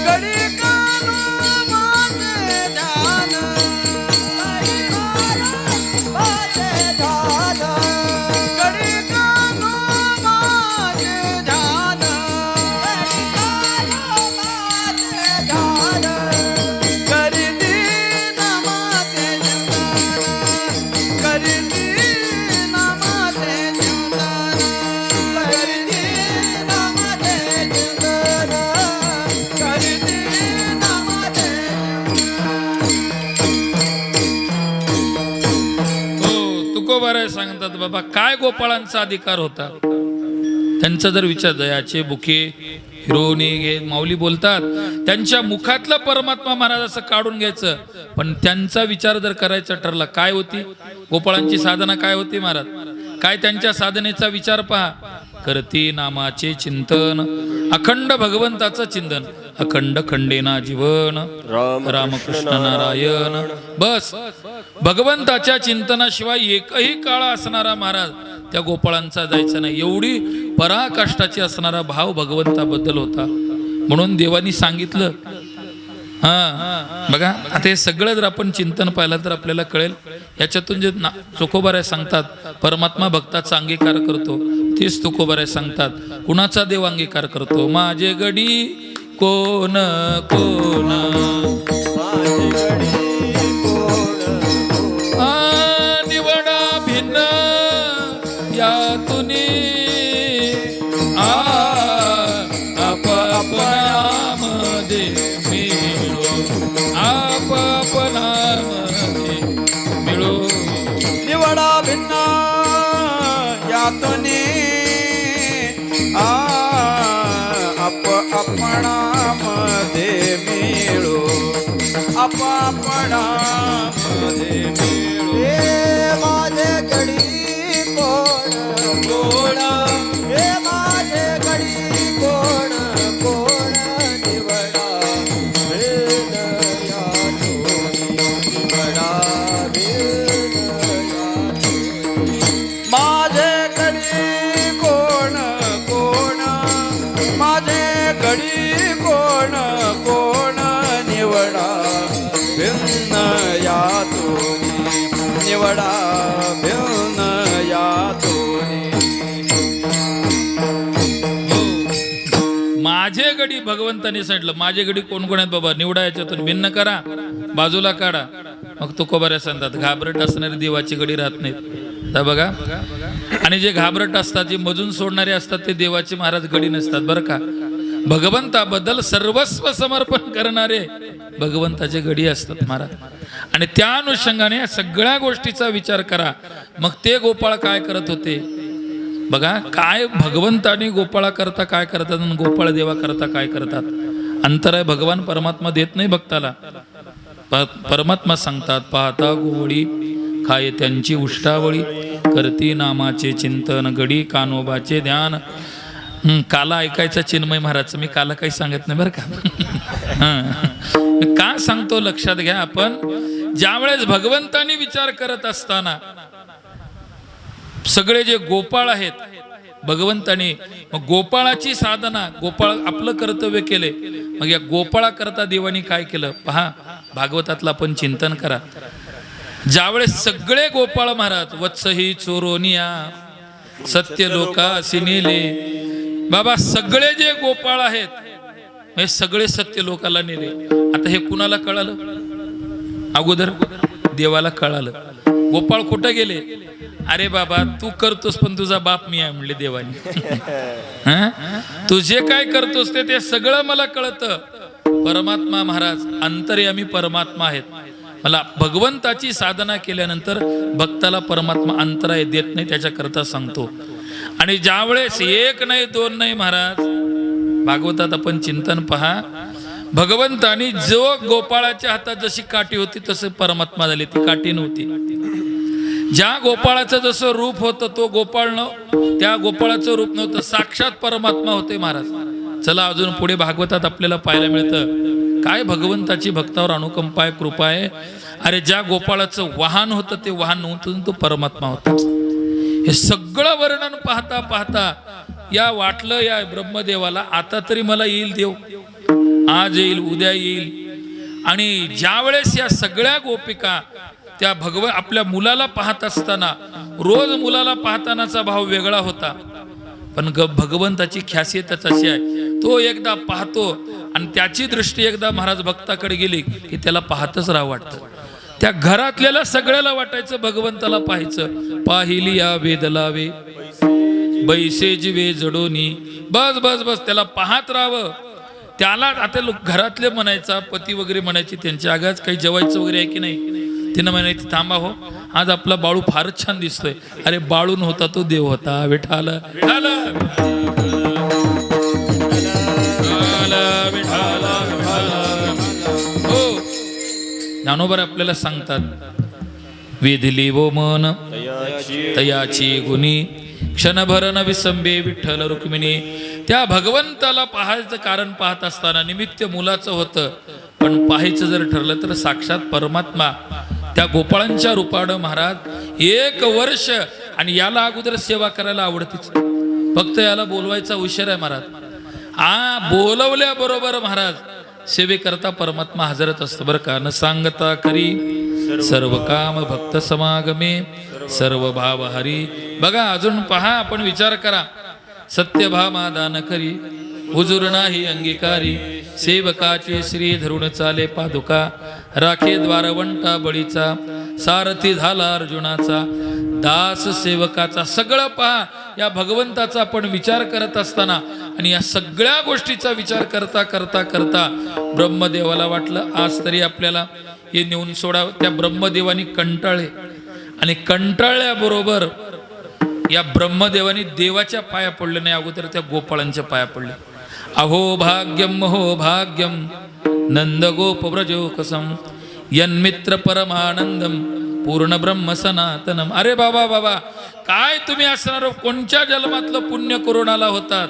गडी कानोबाचे गान, गडी कानोबाचे गान, गडी कानोबाचे गान, गडी कानोबाचे गान, करते नामाचे चिंतन, करते नामाचे चिंतन, करते नामाचे चिंतन, करते नामाचे हो, तुकोबाराय सांगतात, बाबा काय गोपाळांचा अधिकार होता. त्यांचा जर विचार, दयाचे बुके हिरोनी घे माऊली बोलतात, त्यांच्या मुखातलं परमात्मा महाराज असं काढून घ्यायचं. पण त्यांचा विचार जर करायचा ठरला, काय होती गोपाळांची साधना, काय होती महाराज, काय त्यांच्या साधनेचा विचार पहा. करती नामाचे चिंतन, अखंड भगवंताचं चिंतन, अखंड खंडेना जीवन, रामकृष्ण नारायण. बस भगवंताच्या चिंतनाशिवाय एकही काळ असणारा महाराज त्या गोपाळांचा जायचा नाही. एवढी पराकाष्ठाची असणारा भाव भगवंताबद्दल होता. म्हणून देवानी सांगितलं, हा बघा आता हे सगळं जर आपण चिंतन पाहिलं तर आपल्याला कळेल. याच्यातून जे तुकोबाराय सांगतात परमात्मा भक्ताचा अंगीकार करतो तेच तुकोबाराय सांगतात कुणाचा देव अंगीकार करतो. माझे गडी कोण कोण निवडा भिन्न यातून आपापनामध्ये मिळो आपापनामध्ये मिळो. निवडा भिन्न यातून आपणामध्ये मिळो आपणामध्ये मिळो. हे माझे गडी कोण कोण हे माझे गडी कोण कोण निवडा भेद यातून निवडा भेद यातून. माझे गडी कोण कोण माझे गडी कोण कोण निवडा भिन्न यातून निवडा भिन्न यातून. माझे गडी भगवंताने सांगितलं माझे गडी कोण कोण आहेत बाबा निवडा याच्यातून भिन्न करा बाजूला काढा. मग तुकोबाराय सांगतात घाबरट असणारी देवाची गडी राहत नाहीत. तर बघा आणि जे घाबरट असतात जे मजून सोडणारे असतात ते देवाचे महाराज गडी नसतात बरं का. भगवंताबद्दल सर्वस्व समर्पण करणारे भगवंताचे गडी असतात महाराज. आणि त्या अनुषंगाने या सगळ्या गोष्टीचा विचार करा. मग ते गोपाळ काय करत होते बघा. काय भगवंताने गोपाळा करता काय करतात आणि गोपाळ देवा करता काय करतात. अंतर आहे. भगवान परमात्मा देत नाही भक्ताला. परमात्मा सांगतात पाहता गोवळी खाये त्यांची उष्टावळी करती नामाचे चिंतन गडी कानोबाचे ध्यान. काला ऐकायचा चिन्मय महाराज. मी काला काही सांगत नाही बरं का. का सांगतो लक्षात घ्या. आपण ज्या वेळेस भगवंतानी विचार करत असताना सगळे जे गोपाळ आहेत भगवंतानी मग गोपाळाची साधना गोपाळ आपलं कर्तव्य केले. मग या गोपाळा करता देवानी काय केलं पहा. भागवतातलं आपण चिंतन करा. ज्यावेळेस सगळे गोपाळ महाराज वत्सही चोरोनिया सत्य लोकासी नेले बाबा. सगळे जे गोपाळ आहेत हे सगळे सत्य लोकाला नेले. आता हे कुणाला कळालं अगोदर देवाला कळालं. गोपाळ कुठं गेले. अरे बाबा तू करतोस पण तुझा बाप मी आहे म्हणले देवानी. तू जे काय करतोस ते सगळं मला कळतं. परमात्मा महाराज अंतर्यामी परमात्मा आहेत. मला भगवंताची साधना केल्यानंतर भक्ताला परमात्मा अंतराय देत नाही त्याच्याकरता सांगतो. आणि ज्यावेळेस एक नाही दोन नाही महाराज भागवतात आपण चिंतन पहा. भगवंतानी जो गोपाळाच्या हातात जशी काठी होती तसे परमात्मा झाली. ती काठी नव्हती. ज्या गोपाळाचं जसं रूप होतं तो गोपाळ नव्हतं. त्या गोपाळाचं रूप नव्हतं. साक्षात परमात्मा होते महाराज. चला अजून पुढे भागवतात आपल्याला पाहायला मिळतं काय भगवंताची भक्तावर अनुकंपा आहे कृपा आहे. अरे ज्या गोपाळाचं वाहन होतं ते वाहन नव्हतं तो परमात्मा होता. हे सगळं वर्णन पाहता पाहता या वाटलं या ब्रह्मदेवाला आता तरी मला येईल देव. आज येईल उद्या येईल. आणि ज्या वेळेस या सगळ्या गोपिका त्या आपल्या मुलाला पाहत असताना रोज मुलाला पाहतानाचा भाव वेगळा होता. पण भगवंताची खासियतच अशी आहे तो एकदा पाहतो आणि त्याची दृष्टी एकदा महाराज भक्ताकडे गेली की त्याला पाहतच राहावं वाटतं. त्या घरातल्याला सगळ्याला वाटायचं भगवंताला पाहायचं. पाहिली या वेद लावे बैसे जीवे जडोनी बस बस बस त्याला पाहत राहावं. त्याला आता घरातले म्हणायचा पती वगैरे म्हणायचे त्यांच्या आगाच काही जेवायचं वगैरे आहे की नाही. तिनं म्हणायची थांबा हो आज आपला बाळू फारच छान दिसतोय. अरे बाळून होता तो देव होता. विठाला हो ज्ञानोबर आपल्याला सांगतात वेधली वो मन तयाची गुणी क्षणभर न विसंबे विठ्ठल रुक्मिणी. त्या भगवंताला पाहायचं कारण पाहत असताना निमित्त मुलाचं होतं. पण पाहायचं जर ठरलं तर साक्षात परमात्मा त्या गोपाळांच्या रूपानं महाराज 1 वर्ष. आणि याला अगोदर सेवा करायला आवडतीच फक्त याला बोलवायचा उशीर आहे महाराज. बोलवल्याबरोबर महाराज सेवेकरता परमात्मा हजरच असतो बरं का. न सांगता करी सर्व काम भक्त समागमे सर्व भाव हरी. बघा अजून पहा, आपण विचार करा. सत्यभामा दान करी हुजूर नाही अंगीकारी. सेवकाचे श्री धरून चाले पादुका. राखे द्वारवंटा बळीचा सारथी झाला अर्जुनाचा. दास सेवकाचा सगळं पहा. या भगवंताचा आपण विचार करत असताना आणि या सगळ्या गोष्टीचा विचार करता करता करता ब्रह्मदेवाला वाटलं आज तरी आपल्याला हे नेऊन सोडावं. त्या ब्रह्मदेवानी कंटाळले आणि कंटाळल्याबरोबर या ब्रह्मदेवानी देवाच्या पाया पडले नाही, अगोदर त्या गोपाळांच्या पाया पडले. अहो भाग्यम हो भाग्यम नंद गोप व्रजोकसम यन्मित्र परमानंदम पूर्ण ब्रह्म सनातनम. अरे बाबा बाबा, काय तुम्ही असणार, कोणत्या जन्मातलं पुण्य करून आला होतात,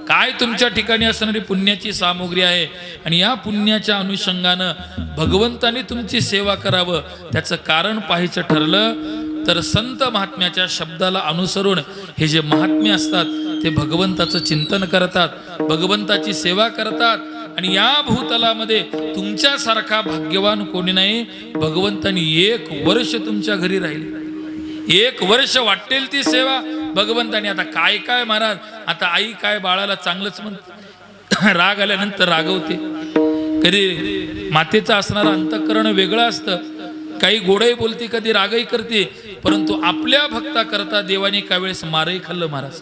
काय तुमच्या ठिकाणी असणारी पुण्याची सामुग्री आहे आणि या पुण्याच्या अनुषंगानं भगवंताने तुमची सेवा करावं. त्याचं कारण पाहायचं ठरलं तर संत महात्म्याच्या शब्दाला अनुसरून हे जे महात्म्य असतात ते भगवंताचं चिंतन करतात, भगवंताची सेवा करतात. आणि या भूतलामध्ये तुमच्यासारखा भाग्यवान कोणी नाही. भगवंतानी 1 वर्ष तुमच्या घरी राहिले, 1 वर्ष वाटेल ती सेवा भगवंतानी. आता काय काय महाराज, आता आई काय बाळाला चांगलंच म्हणते, राग आल्यानंतर रागवते. कधी मातेचं असणारं अंतःकरण वेगळं असतं, काही गोडही बोलते कधी रागही करते. परंतु आपल्या भक्ता करता देवाने काही वेळेस मारही खाल्लं महाराज.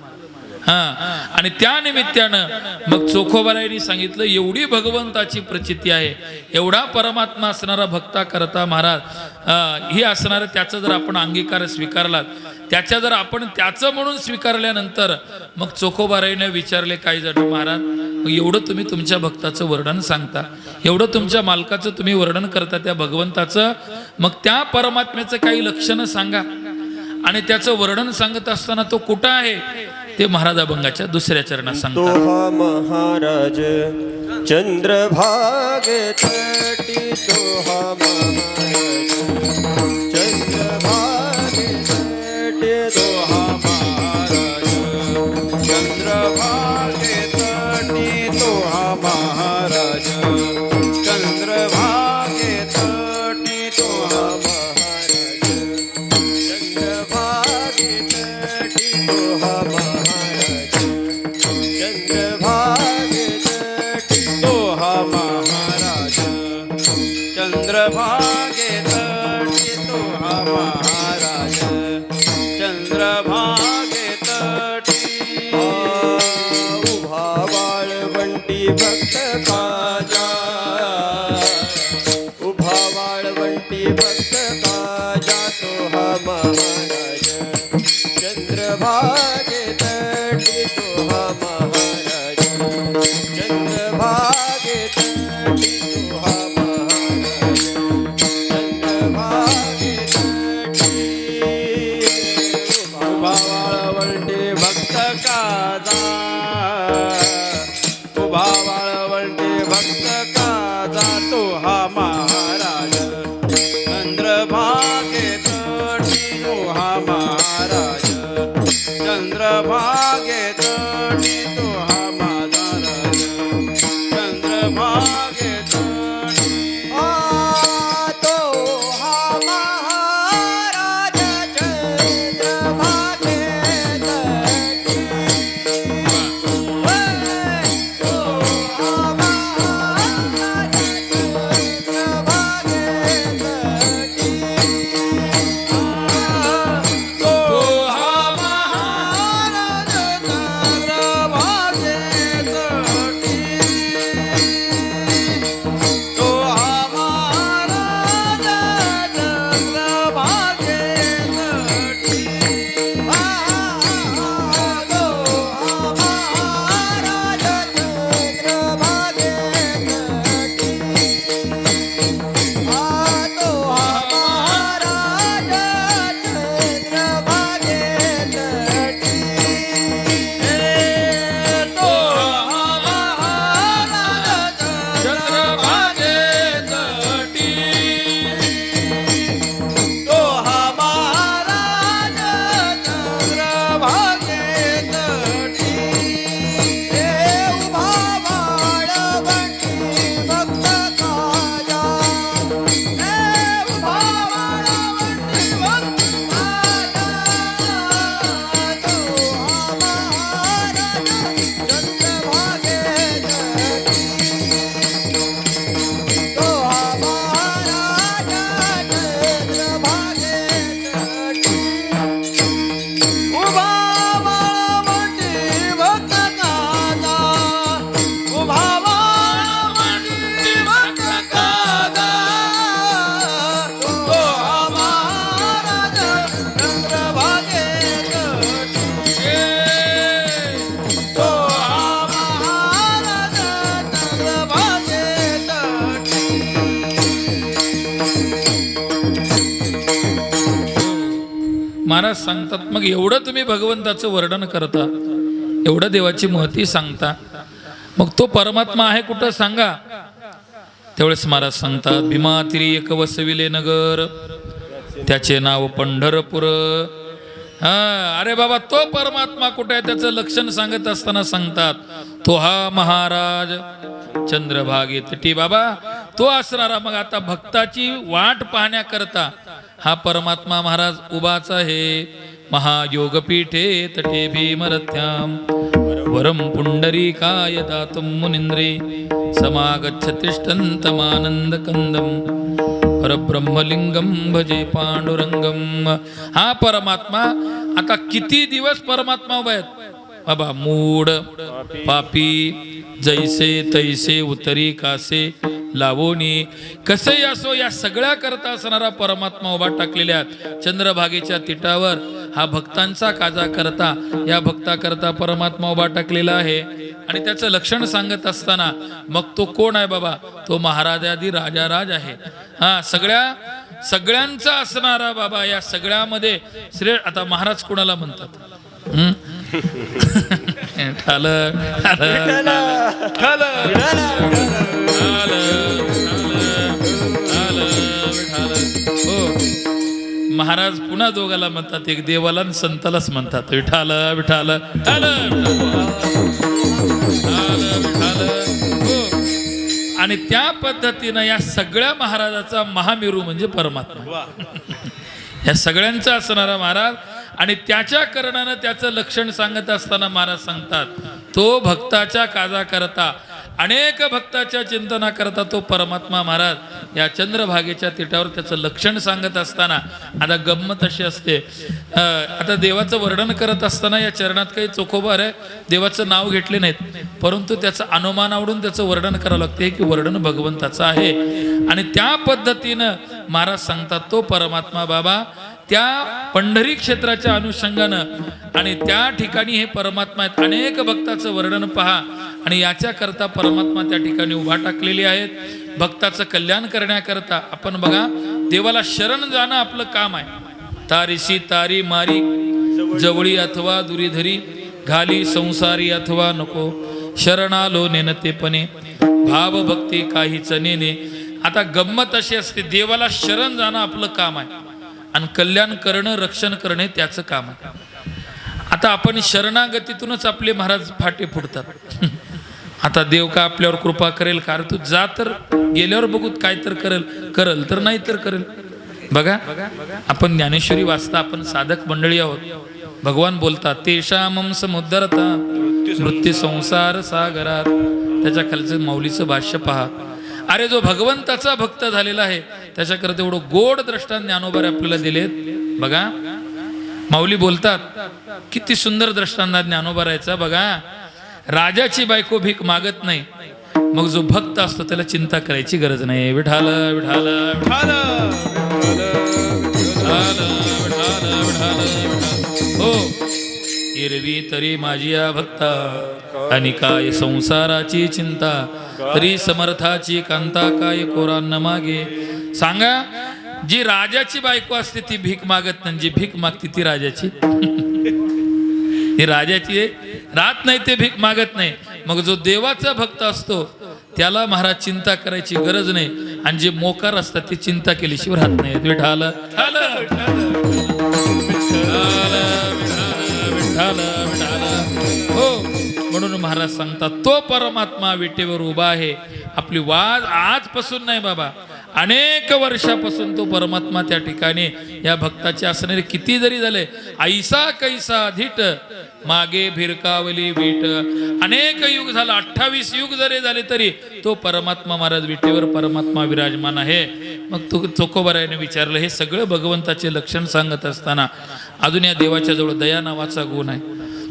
आणि त्या निमित्तानं मग चोखोबारायांनी सांगितलं एवढी भगवंताची प्रचिती आहे, एवढा परमात्मा असणारा भक्ता करता महाराज हे असणारं त्याचं जर आपण अंगीकार स्वीकारला, त्याच्या जर आपण त्याचं म्हणून स्वीकारल्यानंतर मग चोखोबारायाने विचारले काही जण महाराज मग एवढं तुम्ही तुमच्या भक्ताचं वर्णन सांगता, एवढं तुमच्या मालकाचं तुम्ही वर्णन करता त्या भगवंताचं, मग त्या परमात्म्याचं काही लक्षणं सांगा. आणि त्याचं वर्णन सांगत असताना तो कुठं आहे ते महाराज अभंगाच्या दुसऱ्या चरणात सांगतात. तोहा महाराज चंद्रभागे तटी तोहा महाराज चंद्रभागे तटी तोहा महाराज चंद्रभागे तटी तोहा महाराज चंद्रभागे तटी तोहा महाराज चंद्रभागे तटी तोहा महाराज चंद्रभागे तटी तोहा महाराज चंद्रभागे तटी तोहा महाराज चंद्रभागे तटी उभा वाळवंटी भक्त काजा उभा वाळवंटी भक्त काजा तोहा महाराज चंद्रभागे तटी तोहा महाराज चंद्रभागे तटी तोहा महाराज चंद्रभागे तटी उभा वाळवंटी भक्त काजा उभा वाळवंटी भक्त काजा तोहा महाराज चंद्रभागे महाराज सांगतात मग एवढं तुम्ही भगवंताचं वर्णन करता, एवढं देवाची महती सांगता, मग तो परमात्मा आहे कुठं सांगा. त्यावेळेस महाराज सांगतात भीमातिरी एक वसविले नगर, त्याचे नाव पंढरपूर. अरे बाबा तो परमात्मा कुठे आहे त्याचं लक्षण सांगत असताना सांगतात तो हा महाराज चंद्रभागे तटी. बाबा तो असणारा मग आता भक्ताची वाट पाहण्याकरता हा परमात्मा महाराज उभाच आहे. महायोगपीठे तटे भीमरथ्याम वरम पुंडरीकाय दातुम मुनिंद्रे समागच्छतिष्ठन्तमानंद कंदम परब्रह्मलिंगम भजे पांडुरंगम. हा परमात्मा आता किती दिवस परमात्मा उभा आहेत बाबा. मूड पापी जैसे तैसे उतरी कासे लावोनी. कसे असो या सगळ्या करता असणारा परमात्मा उभा टाकलेल्या आहेत चंद्रभागेच्या तिटावर. हा भक्तांचा काजा करता या भक्ता करता परमात्मा उभा टाकलेला आहे. आणि त्याचं लक्षण सांगत असताना मग तो कोण आहे बाबा. तो महाराजादी राजाराज आहे. हा सगळ्यांचा असणारा बाबा. या सगळ्यामध्ये श्रेष्ठ आता महाराज कोणाला म्हणतात. महाराज पुन्हा दोघाला म्हणतात, एक देवाला आणि संतालाच म्हणतात विठाल विठाल आणि त्या पद्धतीनं या सगळ्या महाराजाचा महामेरू म्हणजे परमात्मा. या सगळ्यांचा असणारा महाराज आणि त्याच्या करणानं त्याचं लक्षण सांगत असताना महाराज सांगतात तो भक्ताच्या काजा करता अनेक भक्ताच्या चिंतना करता तो परमात्मा महाराज या चंद्रभागेच्या तिटावर त्याचं लक्षण सांगत असताना आता गंमत अशी असते. आता देवाचं वर्णन करत असताना या चरणात काही चोखोबार आहे देवाचं नाव घेतले नाहीत, परंतु त्याचं अनुमान आवडून त्याचं वर्णन करावं लागते की वर्णन भगवंताचं आहे. आणि त्या पद्धतीनं महाराज सांगतात तो परमात्मा बाबा त्या पंढरी क्षेत्राच्या अनुषंगानं आणि त्या ठिकाणी हे परमात्मा आहेत. अनेक भक्ताचं वर्णन पहा आणि याच्या करता परमात्मा त्या ठिकाणी उभा टाकलेली आहेत. भक्ताचं कल्याण करण्याकरता आपण बघा देवाला शरण जाणं आपलं काम आहे. तारीसी तारी मारी जवळी अथवा दुरीधरी घाली संसारी अथवा नको शरणालो नेनतेपणे भाव भक्ती काहीच नेने. आता गंमत अशी असते देवाला शरण जाणं आपलं काम आहे आणि कल्याण करणं रक्षण करणे त्याचं काम आहे. आता आपण शरणागतीतूनच आपले महाराज फाटे फुटतात. आता देव का आपल्यावर कृपा करेल का तू जा तर गेल्यावर बघूत काय तर करल तर नाही तर करेल. बघा आपण ज्ञानेश्वरी वाचता आपण साधक मंडळी आहोत. भगवान बोलतात तेषामं समुद्धरता मृत्यू संसार सागरात. त्याच्या खालचं माऊलीचं भाष्य पहा. अरे जो भगवंताचा भक्त झालेला आहे त्याच्याकरता एवढं गोड दृष्टांत ज्ञानोबारे आपल्याला दिलेत. बघा माऊली बोलतात किती सुंदर दृष्टांत ज्ञानोबारायचा. बघा राजाची बायको भीक मागत नाही, मग जो भक्त असतो त्याला चिंता करायची गरज नाही. विठाल विठाल हो एरवी तरी माझी या भक्ता आणि काय संसाराची चिंता तरी समर्थाची कांता काय कोरांना मागे. सांगा जी राजाची बायको असते ती भीक मागत नाही, जी भीक मागते ती राजाची ही राजाची राहत नाही ते भीक मागत नाही. मग जो देवाचा भक्त असतो त्याला महाराज चिंता करायची गरज नाही आणि जे मोकार असतात ते चिंता केल्याशिवाय राहत नाही. विठाल हो म्हणून महाराज सांगतात तो परमात्मा विटेवर उभा आहे. आपली वाज आजपासून नाही बाबा अनेक वर्षापासून तो परमात्मा त्या ठिकाणी या भक्ताचे असणारे किती जरी झाले ऐसा कैसा धीट मागे भिरकावली वीट. अनेक युग झाला 28 युग जरी झाले तरी तो परमात्मा महाराज विटेवर परमात्मा विराजमान आहे. मग तो चोखोबारायाने विचारलं हे सगळं भगवंताचे लक्षण सांगत असताना अजून या देवाच्या जवळ दया नावाचा गुण आहे.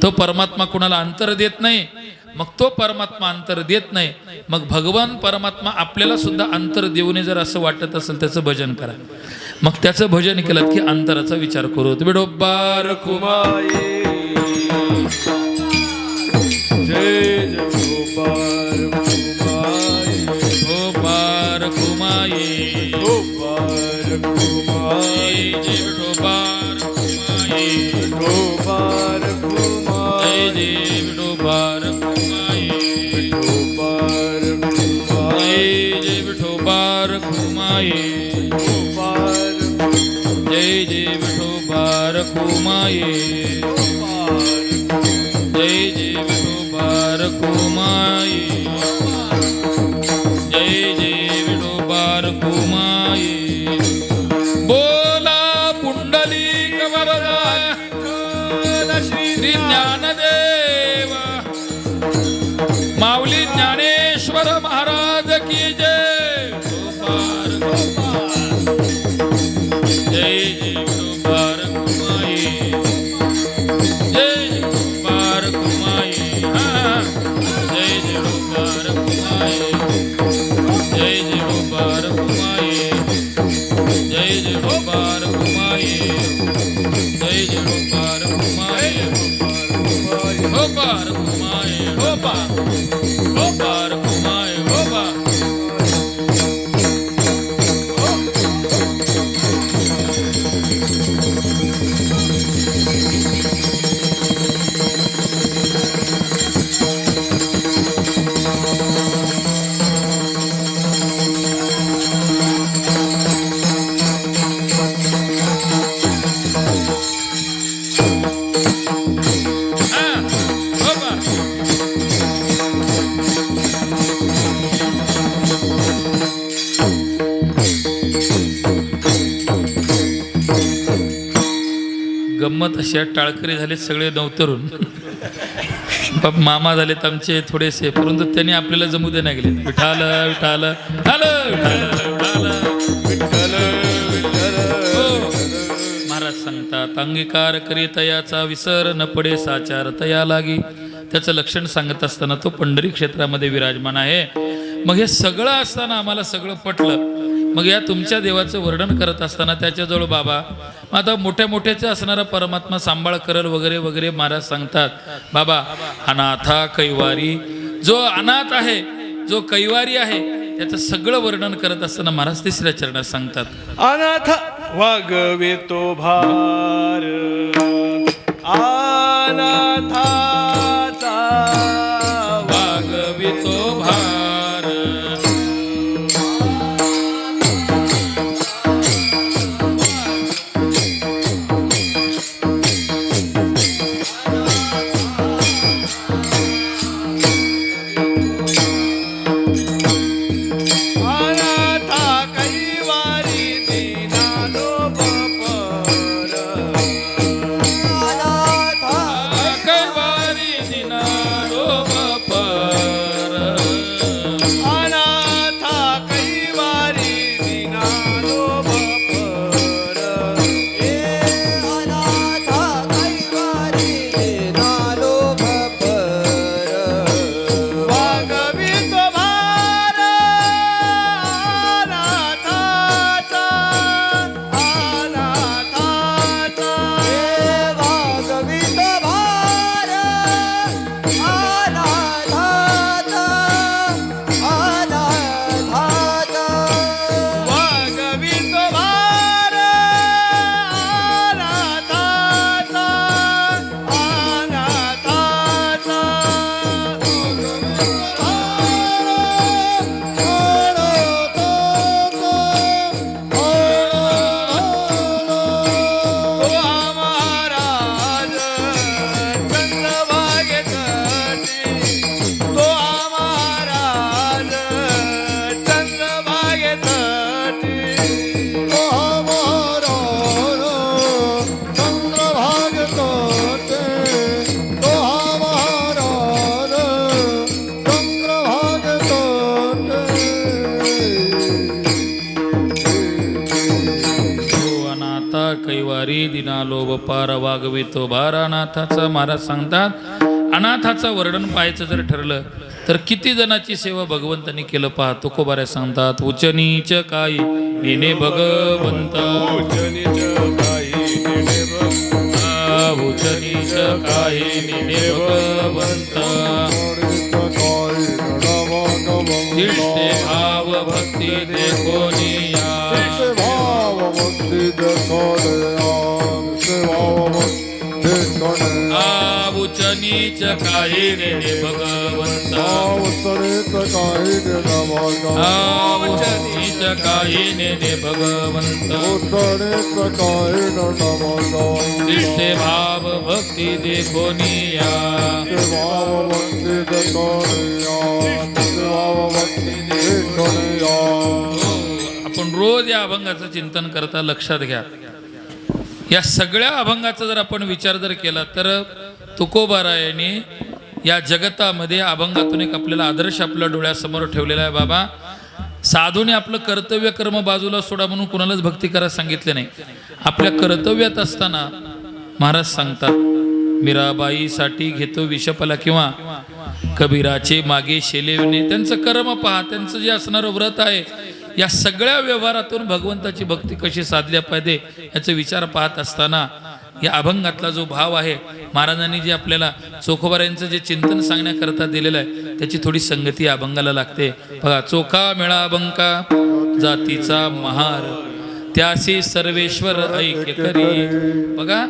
तो परमात्मा कुणाला अंतर देत नाही. मग तो परमात्मा अंतर देत नाही. मग भगवान परमात्मा आपल्याला सुद्धा अंतर देऊ नये जर असं वाटत असेल त्याचं भजन करा. मग त्याचं भजन केलं की अंतराचा विचार करू. विडोबार कुमाये जय जय गोपाल कुमाये गोपार कुमाये गोपाल कुमाये जय विठोबार कुमाये कुमाये जय जय विठोबार कुमाये जय जय विठोबार कुमाये बोला पुंडलिक वरदा श्री ज्ञानदेव माऊली ज्ञानेश्वर महाराज की जय जय विठोबार कुमाये जय विठोबार कुमाये जय विठोबार कुमाये जय विठोबार कुमाये जय विठोबार कुमाये जय विठोबार कुमाये हो पार कुमाये हो पार कुमाये हो पार गंमत अशी आहे, टाळकरी झाले सगळे नवतरून बाप मामा झालेत आमचे थोडेसे, परंतु त्यांनी आपल्याला जमू दे नाही गेले. विठाल विठाल विठाल विठाल विठाल हो. महाराज सांगतात अंगीकार करी तयाचा विसर न पडे साचार तया लागी. त्याचं लक्षण सांगत असताना तो पंढरी क्षेत्रामध्ये विराजमान आहे. मग हे सगळं असताना आम्हाला सगळं पटलं. मग या तुमच्या देवाचं वर्णन करत असताना त्याच्याजवळ बाबा आता मोठ्या मोठ्याचे असणारा परमात्मा सांभाळ करल वगैरे वगैरे महाराज सांगतात. बाबा अनाथा कैवारी जो अनाथ आहे जो कैवारी आहे त्याचं सगळं वर्णन करत असताना महाराज तिसऱ्या चरणात सांगतात अनाथ वागवितो भार अनाथाचा वागवितो भार कैवारी दिना लोभ पार वागवितो भार अनाथाचा. महाराज सांगतात अनाथाचं वर्णन पाहायचं जर ठरलं तर किती जणांची सेवा भगवंतांनी केलं पहा. तुकोबाऱ्या सांगतात उच नीच काही नेने भगवंत उच नीच काही नेने भगवंत दिष्टे भाव भक्ती देखोनिया उच नीच काही नेने भगवंता उत्तरेत काही नीच काही नेने भगवंता उत्तरेत काही दिसते भाव भक्ती देखोनिया भाव भक्ती देखोनिया आपण रोज या अभंगाचं चिंतन करता लक्षात घ्या. या सगळ्या अभंगाचा जर आपण विचार जर केला तर तुकोबारायांनी या जगतामध्ये अभंगातून एक आपल्याला आदर्श आपल्या डोळ्यासमोर ठेवलेला आहे. बाबा, साधूने आपलं कर्तव्य कर्म बाजूला सोडा म्हणून कुणालाच भक्ती करायला सांगितले नाही. आपल्या कर्तव्यात असताना महाराज सांगतात, मीराबाईसाठी घेतो विषपला किंवा कबीराचे मागे शेलेवणे. त्यांचं कर्म पहा, त्यांचं जे असणारं व्रत आहे, या सगळ्या व्यवहारातून भगवंताची भक्ती कशी साधल्या पाहिजे याचा विचार पाहत असताना या अभंगातला जो भाव आहे, महाराजांनी जे आपल्याला चोखोबारायांचं जे चिंतन सांगण्याकरता दिलेलं आहे त्याची थोडी संगती या अभंगाला लागते. बघा, चोखा मेळा बंका जातीचा महार त्यासी सर्वेश्वर ऐक्य करी. बघा,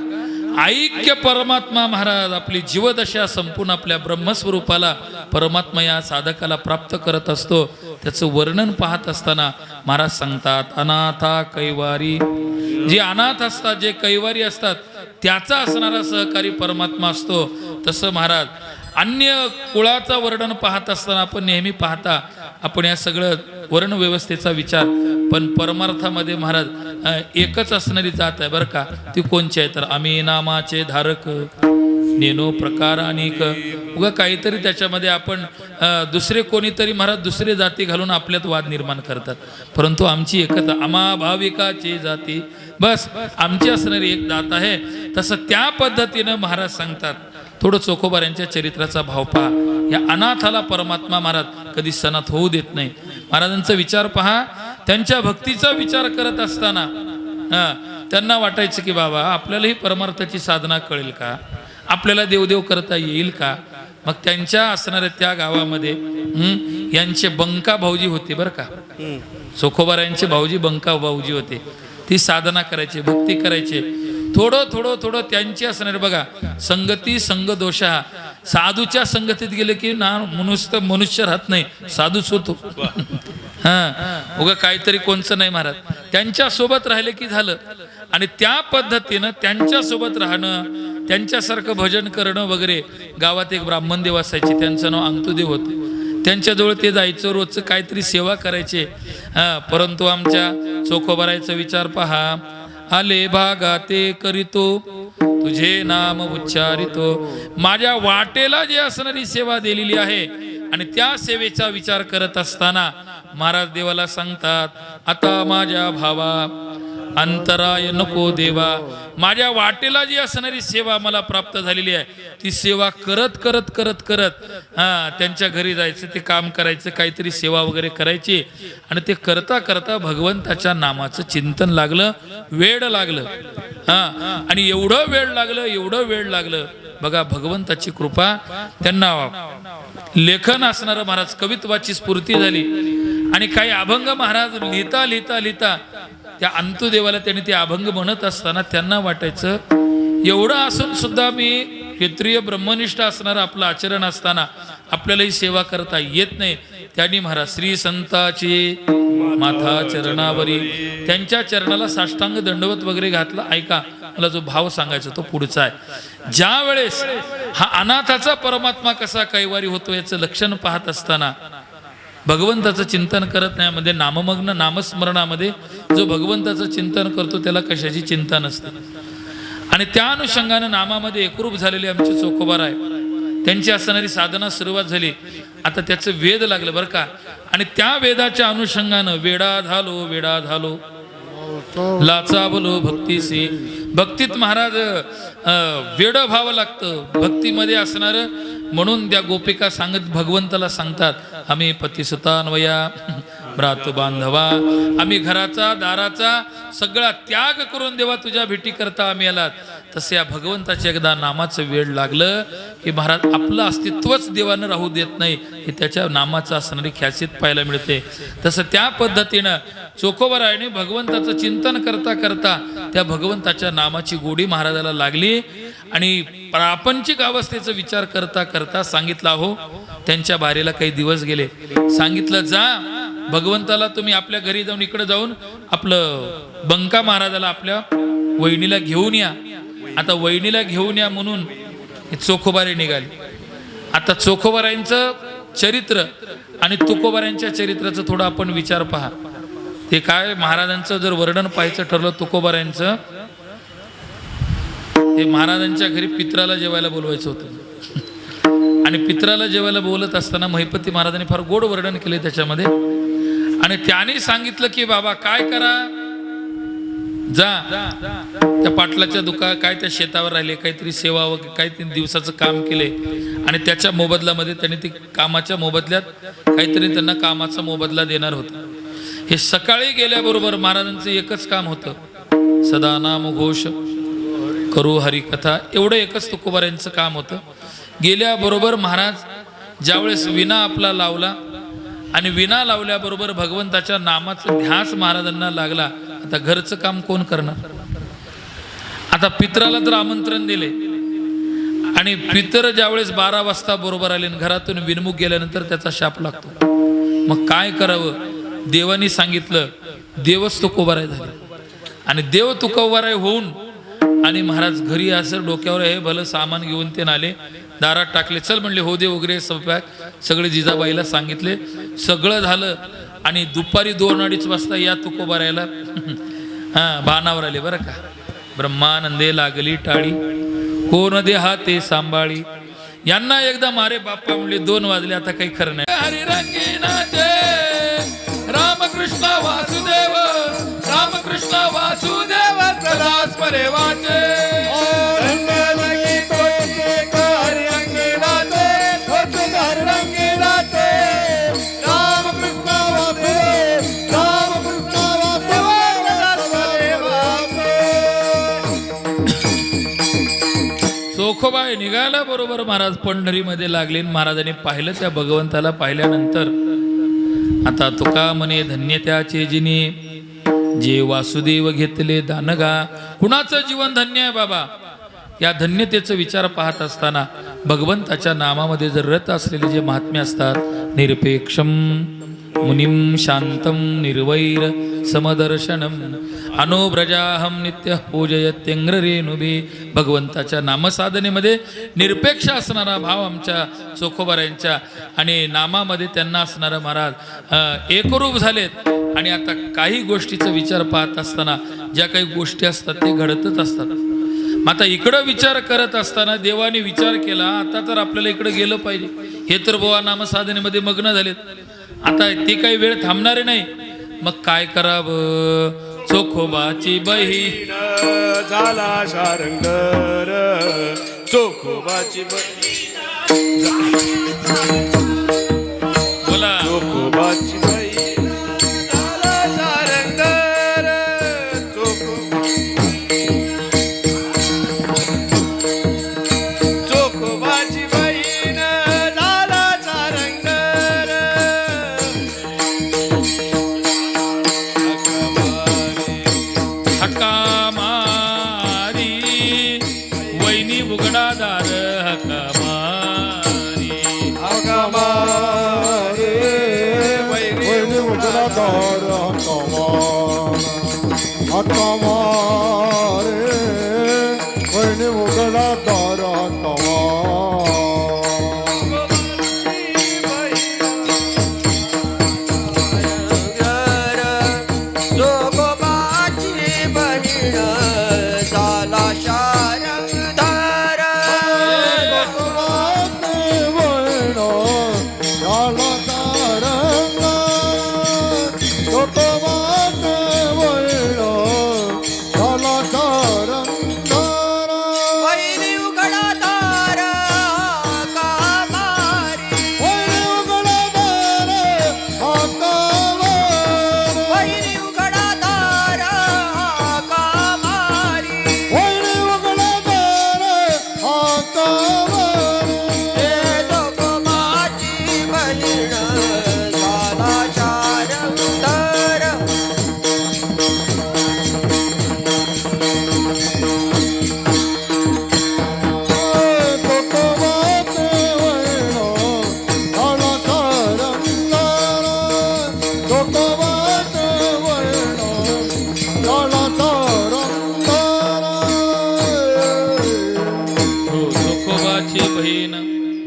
ऐक्य परमात्मा महाराज आपली जीवदशा संपूर्ण आपल्या ब्रह्मस्वरूपाला परमात्मा या साधकाला प्राप्त करत असतो. त्याचं वर्णन पाहत असताना महाराज सांगतात, अनाथा कैवारी. जे अनाथ असतात, जे कैवारी असतात, त्याचा असणारा सहकारी परमात्मा असतो. तसं महाराज अन्य कुळाचा वर्णन पाहत असताना आपण नेहमी पाहता आपण या सगळं वर्ण व्यवस्थेचा विचार, पण परमार्थामध्ये महाराज एकच असणारी जात आहे बरं का. ती कोणची आहे तर आम्ही नामाचे धारक नेनो प्रकार अनेक. उगा काहीतरी त्याच्यामध्ये आपण दुसरे कोणीतरी महाराज दुसरे जाती घालून आपल्यात वाद निर्माण करतात, परंतु आमची एकच आम्हा भाविकाची जाती, बस आमची असणारी एक जात आहे. तसं त्या पद्धतीनं महाराज सांगतात. थोडं चोखोबारांच्या चरित्राचा भाव पहा. या अनाथाला परमात्मा महाराज कधी सनात होऊ देत नाही. महाराजांचा विचार पहा. त्यांच्या भक्तीचा विचार करत असताना त्यांना वाटायचं की बाबा आपल्यालाही परमार्थाची साधना कळेल का, आपल्याला देवदेव करता येईल का. मग त्यांच्या असणाऱ्या त्या गावामध्ये यांचे बंका भाऊजी होते बरं का. चोखोबारायांचे भाऊजी बंका भाऊजी होते. ती साधना करायची, भक्ती करायची. थोडं थोडं थोडं त्यांची असणारे बघा संगती संग दोष. साधूच्या संगतीत गेले की ना मनुष्य राहत नाही, साधूच होतो. उगा काहीतरी कोणचं नाही महाराज. त्यांच्या सोबत राहिले की झालं. आणि त्या पद्धतीनं त्यांच्या सोबत राहणं, त्यांच्यासारखं भजन करणं वगैरे. गावात एक ब्राह्मण देव असायचे, त्यांचं नाव अंतुदेव होते. त्यांच्याजवळ ते जायचं, रोजचं काहीतरी सेवा करायचे. परंतु आमच्या चोखोबारायचा विचार पहा. आले भागा ते करीतो तुझे नाम उच्चारितो. माझ्या वाटेला जे असणारी सेवा दिलेली आहे आणि त्या सेवेचा विचार करत असताना महाराज देवाला सांगतात, आता माझ्या भावा अंतराय नको देवा. माझ्या वाटेला जी असणारी सेवा मला प्राप्त झालेली आहे ती सेवा करत करत करत करत त्यांच्या घरी जायचं, ते काम करायचं, काहीतरी सेवा वगैरे करायची. आणि ते करता करता भगवंताच्या नामाचं चिंतन लागलं, वेळ लागलं. आणि एवढं वेळ लागलं बघा. भगवंताची कृपा त्यांना लेखन असणारं महाराज कवित्वाची स्फूर्ती झाली. आणि काही अभंग महाराज लिहिता लिहिता लिहिता त्या अंतुदेवाला त्यांनी ते अभंग म्हणत असताना त्यांना वाटायचं एवढं असून सुद्धा मी क्षेत्रीय ब्रह्मनिष्ठ असणारं आपलं आचरण असताना आपल्यालाही सेवा करता येत नाही. त्यांनी महाराज श्री संताची माथा चरणावरी त्यांच्या चरणाला साष्टांग दंडवत वगैरे घातला. ऐका, मला जो भाव सांगायचा तो पुढचा आहे. ज्या वेळेस हा अनाथाचा परमात्मा कसा कैवारी होतो याचं लक्षण पाहत असताना भगवंताचं चिंतन करत नाही म्हणजे नाममग्न नामस्मरणामध्ये जो भगवंताचं चिंतन करतो त्याला कशाची चिंता नसते. आणि त्या अनुषंगानं नामामध्ये एकरूप झालेले आमचे चोखोबार आहे, त्यांची असणारी साधना सुरुवात झाली. आता त्याचं वेद लागलं बरं का. आणि त्या वेदाच्या अनुषंगानं वेडा झालो लाचा बोलो भक्तीसी. भक्तीत महाराज वेड भाव लागतं भक्तीमध्ये असणारं. म्हणून त्या गोपिका सांगत भगवंताला सांगतात, आम्ही पतिसुतान्वया भ्रात बांधवा, आम्ही घराचा दाराचा सगळा त्याग करून देवा तुझ्या भेटी करता आम्ही आलात. तसे या भगवंताच्या एकदा नामाचं वेळ लागलं की महाराज आपलं अस्तित्वच देवानं राहू देत नाही, हे त्याच्या नामाचं असणारी ख्यासियत पाहायला मिळते. तसं त्या पद्धतीनं चोखोबारायाने भगवंताचं चिंतन करता करता त्या भगवंताच्या नामाची गोडी महाराजाला लागली आणि प्रापंचिक अवस्थेचा विचार करता करता सांगितलं, हो त्यांच्या बारीला काही दिवस गेले. सांगितलं जा भगवंताला तुम्ही आपल्या घरी जाऊन इकडे जाऊन आपलं बंका महाराजाला आपल्या वहिनीला घेऊन या. आता वहिनीला घेऊन या म्हणून चोखोबारे निघाले. आता चोखोबारायांचं चरित्र आणि तुकोबारायांच्या चरित्राचं थोडं आपण विचार पहा. ते काय महाराजांचं जर वर्णन पाहायचं ठरलं तुकोबारायांचं, ते महाराजांच्या घरी पित्राला जेवायला बोलवायचं होतं आणि पित्राला जेवायला बोलत असताना महिपती महाराजांनी फार गोड वर्णन केले त्याच्यामध्ये. आणि त्याने सांगितलं की बाबा काय करा, जा त्या पाटलाच्या काय त्या शेतावर राहिले, काहीतरी सेवा वगैरे काही दिवसाचं काम केले आणि त्याच्या मोबदल्यामध्ये त्यांनी ती कामाच्या मोबदल्यात काहीतरी त्यांना कामाचा मोबदला देणार होता. हे सकाळी गेल्याबरोबर महाराजांचं एकच काम होतं, सदा नाम घोष करू हरिकथा, एवढं एकच तुकोबारायांचं काम होतं. गेल्याबरोबर महाराज ज्यावेळेस विना आपला लावला आणि विना लावल्याबरोबर भगवंताच्या नामाचा ध्यास महाराजांना लागला. आता घरचं काम कोण करणार? आता पित्राला तर आमंत्रण दिले आणि पितर ज्यावेळेस 12 वाजता बरोबर आले घरातून विनमुख गेल्यानंतर त्याचा शाप लागतो. मग काय करावं? देवानी सांगितलं, देवच तुकोबाराय झाले आणि देव तुकोबाराय होऊन आणि महाराज घरी असं डोक्यावर हे भलं सामान घेऊन ते आले, दारात टाकले. चल म्हणले हो दे वगैरे सगळे जिजाबाईला सांगितले. सगळं झालं आणि दुपारी 2-2:30 वाजता या तुकोबारायला बाणावर आले बरं का. ब्रह्मानंदे लागली टाळी, कोण दे हाते सांभाळी. यांना एकदा मारे बाप्पा म्हणले 2 वाजले, आता काही खरं नाही. हरिरंगीनाचे रामकृष्ण वासुदेव, रामकृष्ण वासुदेव सदाच परे वाचे. चोखोबाई निघाला बरोबर महाराज पंढरीमध्ये लागले. महाराजांनी पाहिलं त्या भगवंताला. पाहिल्यानंतर आता तुका म्हणे धन्य त्याचे जिने जे वासुदेव घेतले दानगा. कुणाचं जीवन धन्य आहे बाबा? या धन्यतेचा विचार पाहत असताना भगवंताच्या नामामध्ये जर रत असलेले जे महात्म्य असतात, निरपेक्षम मुनिम शांतम निर्वैर समदर्शनम अनुव्रजाहम नित्य पूजयत्यंग्र रेणुभे. भगवंताच्या नामसाधनेमध्ये निरपेक्ष असणारा भाव आमच्या चोखोबारायांच्या आणि नामामध्ये त्यांना असणारा महाराज एकरूप झालेत. आणि आता काही गोष्टीचा विचार पाहत असताना ज्या काही गोष्टी असतात ते घडतच असतात. आता इकडं विचार करत असताना देवाने विचार केला, आता तर आपल्याला इकडं गेलं पाहिजे. हे तर बुवा नामसाधनेमध्ये मग्न झालेत, आता ते काही वेळ थांबणारे नाही. मग काय करावं? चोखोबाची बहीण झाला शारंगर, चोखोबाची बहीण बोला. चोखोबाची बहीण झाला शारंगर, चोखोबाची बहीण झाला शारंगर. हका मारी वैनी उघडादार, हका मारी अगमारे वैरी उघडादार, हकमारे वैरी उघडादार,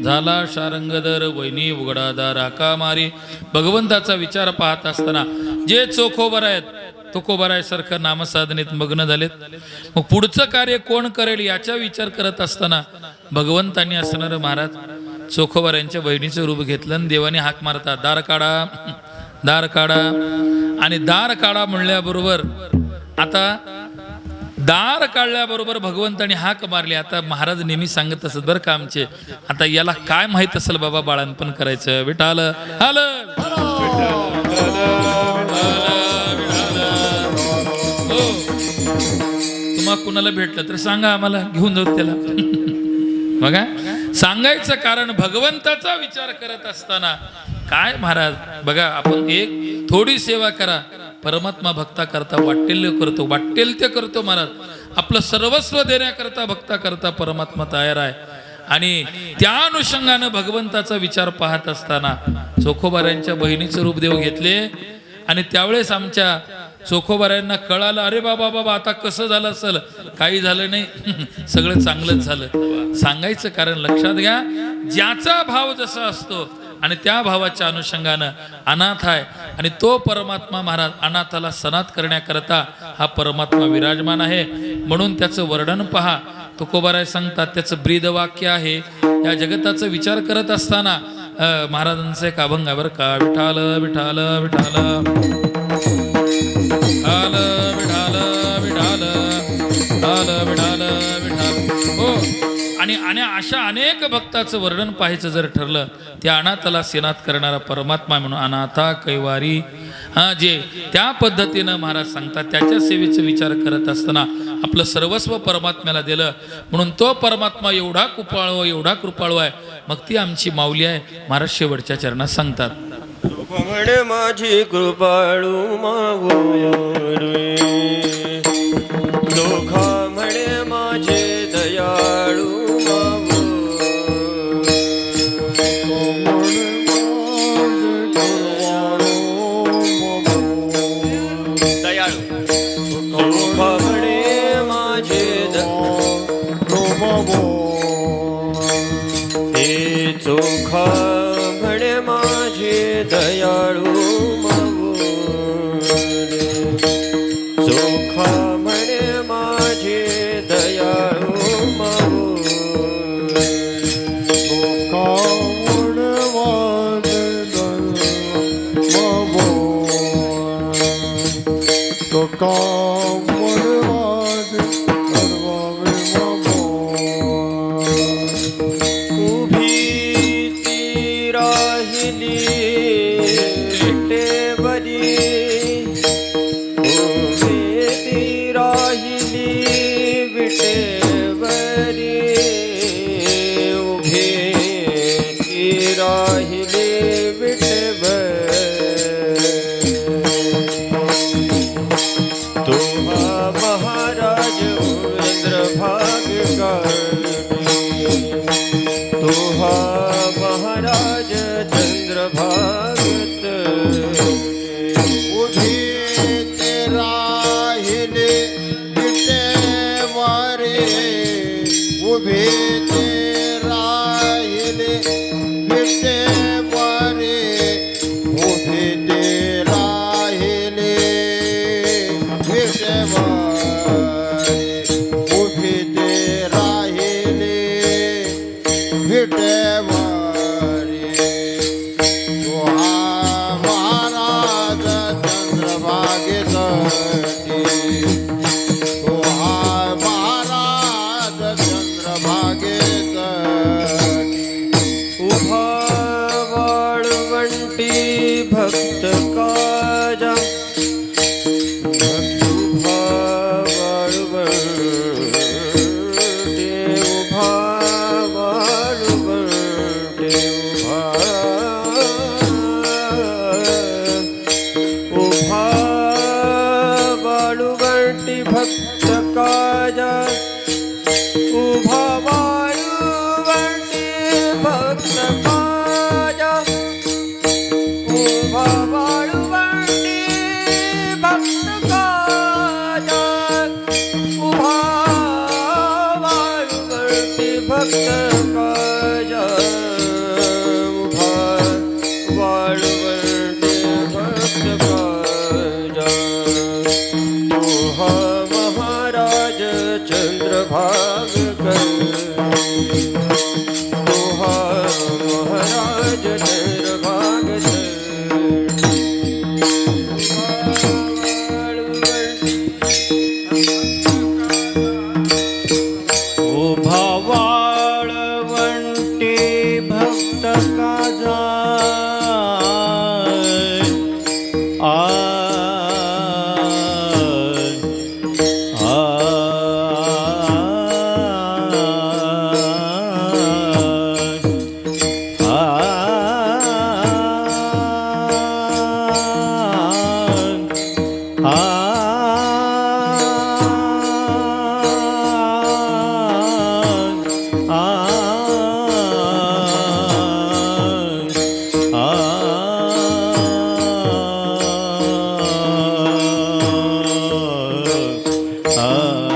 झाला शारंगधर वैनी उघडादार हाका मारी. भगवंताचा विचार पाहत असताना जे चोखोबर आहेत तुकोबारायसारखं नामसाधनेत मग्न झालेत. मग पुढचं कार्य कोण करेल याचा विचार करत असताना भगवंतांनी असणारं महाराज चोखोबार यांच्या बहिणीचं रूप घेतलं आणि देवाने हाक मारतात, दार काढा, दार काढा. आणि दार काढा म्हणल्याबरोबर आता दार काढल्याबरोबर भगवंतांनी हाक मारली. आता महाराज नेहमी सांगत असत बरं का आमचे, आता याला काय माहित असेल बाबा बाळांपण करायचं. विठाल हाल तुम्हा कुणाला भेटलं तर सांगा, आम्हाला घेऊन जाऊ त्याला. बघा सांगायचं कारण भगवंताचा विचार करत असताना काय महाराज बघा, आपण एक थोडी सेवा करा, परमात्मा भक्ता करता वाटेल करतो, वाटेल ते करतो महाराज. आपलं सर्वस्व देण्याकरता भक्ता करता परमात्मा तयार आहे. आणि त्या अनुषंगानं भगवंताचा विचार पाहत असताना चोखोबाऱ्यांच्या बहिणीचं रूप देव घेतले. आणि त्यावेळेस आमच्या चोखोबाऱ्यांना कळालं, अरे बाबा बाबा आता कसं झालं असेल. काही झालं नाही, सगळं चांगलंच झालं. सांगायचं कारण लक्षात घ्या, ज्याचा भाव जसा असतो आणि त्या भावाच्या अनुषंगानं अनाथ आहे आणि तो परमात्मा महाराज अनाथाला सनात करण्याकरता हा परमात्मा विराजमान आहे. म्हणून त्याचं वर्णन पहा, तुकोबाराय सांगतात, त्याचं ब्रीद वाक्य आहे. या जगताचा विचार करत असताना महाराजांचं एक अभंग आहे बरं का, विठाल विठाल विठाल विठाल विठाल विठाल विठाल विठाल. हो, आणि अशा अनेक भक्ताचं वर्णन पाहायचं जर ठरलं, त्या अनाथाला सेनात करणारा परमात्मा म्हणून अनाथा कैवारी जे त्या पद्धतीनं महाराज सांगतात, त्याच्या सेवेचा विचार करत असताना आपलं सर्वस्व परमात्म्याला दिलं. म्हणून तो परमात्मा एवढा कृपाळू एवढा कृपाळू आहे. मग ती आमची माऊली आहे. महाराज शेवटच्या चरणात सांगतात, म्हणे माझी कृपाळू माऊली, दोघा म्हणे माझे दयाळू चोखा म्हणे माझे दयाळू माऊली, चोखा म्हणे माझे दयाळू माऊली, चोखा म्हणे माझे चोखा महाराज चंद्रभागत उभी ते राहिले विटेवारे, उभी ते राहिले विटेवारे, उभी ते राहिले विटेवारे, उभी ते राहिले विटेवारे. भक्त काजा उभा वाळवंटे, उभा वाळवंटे, उभा वाळवंटी भक्त काजा, उभा वाळवंटी भक्त काजा, उभा वाळवंटी भक्त काजा, उभा वाळवंटी भक्त काजा. हा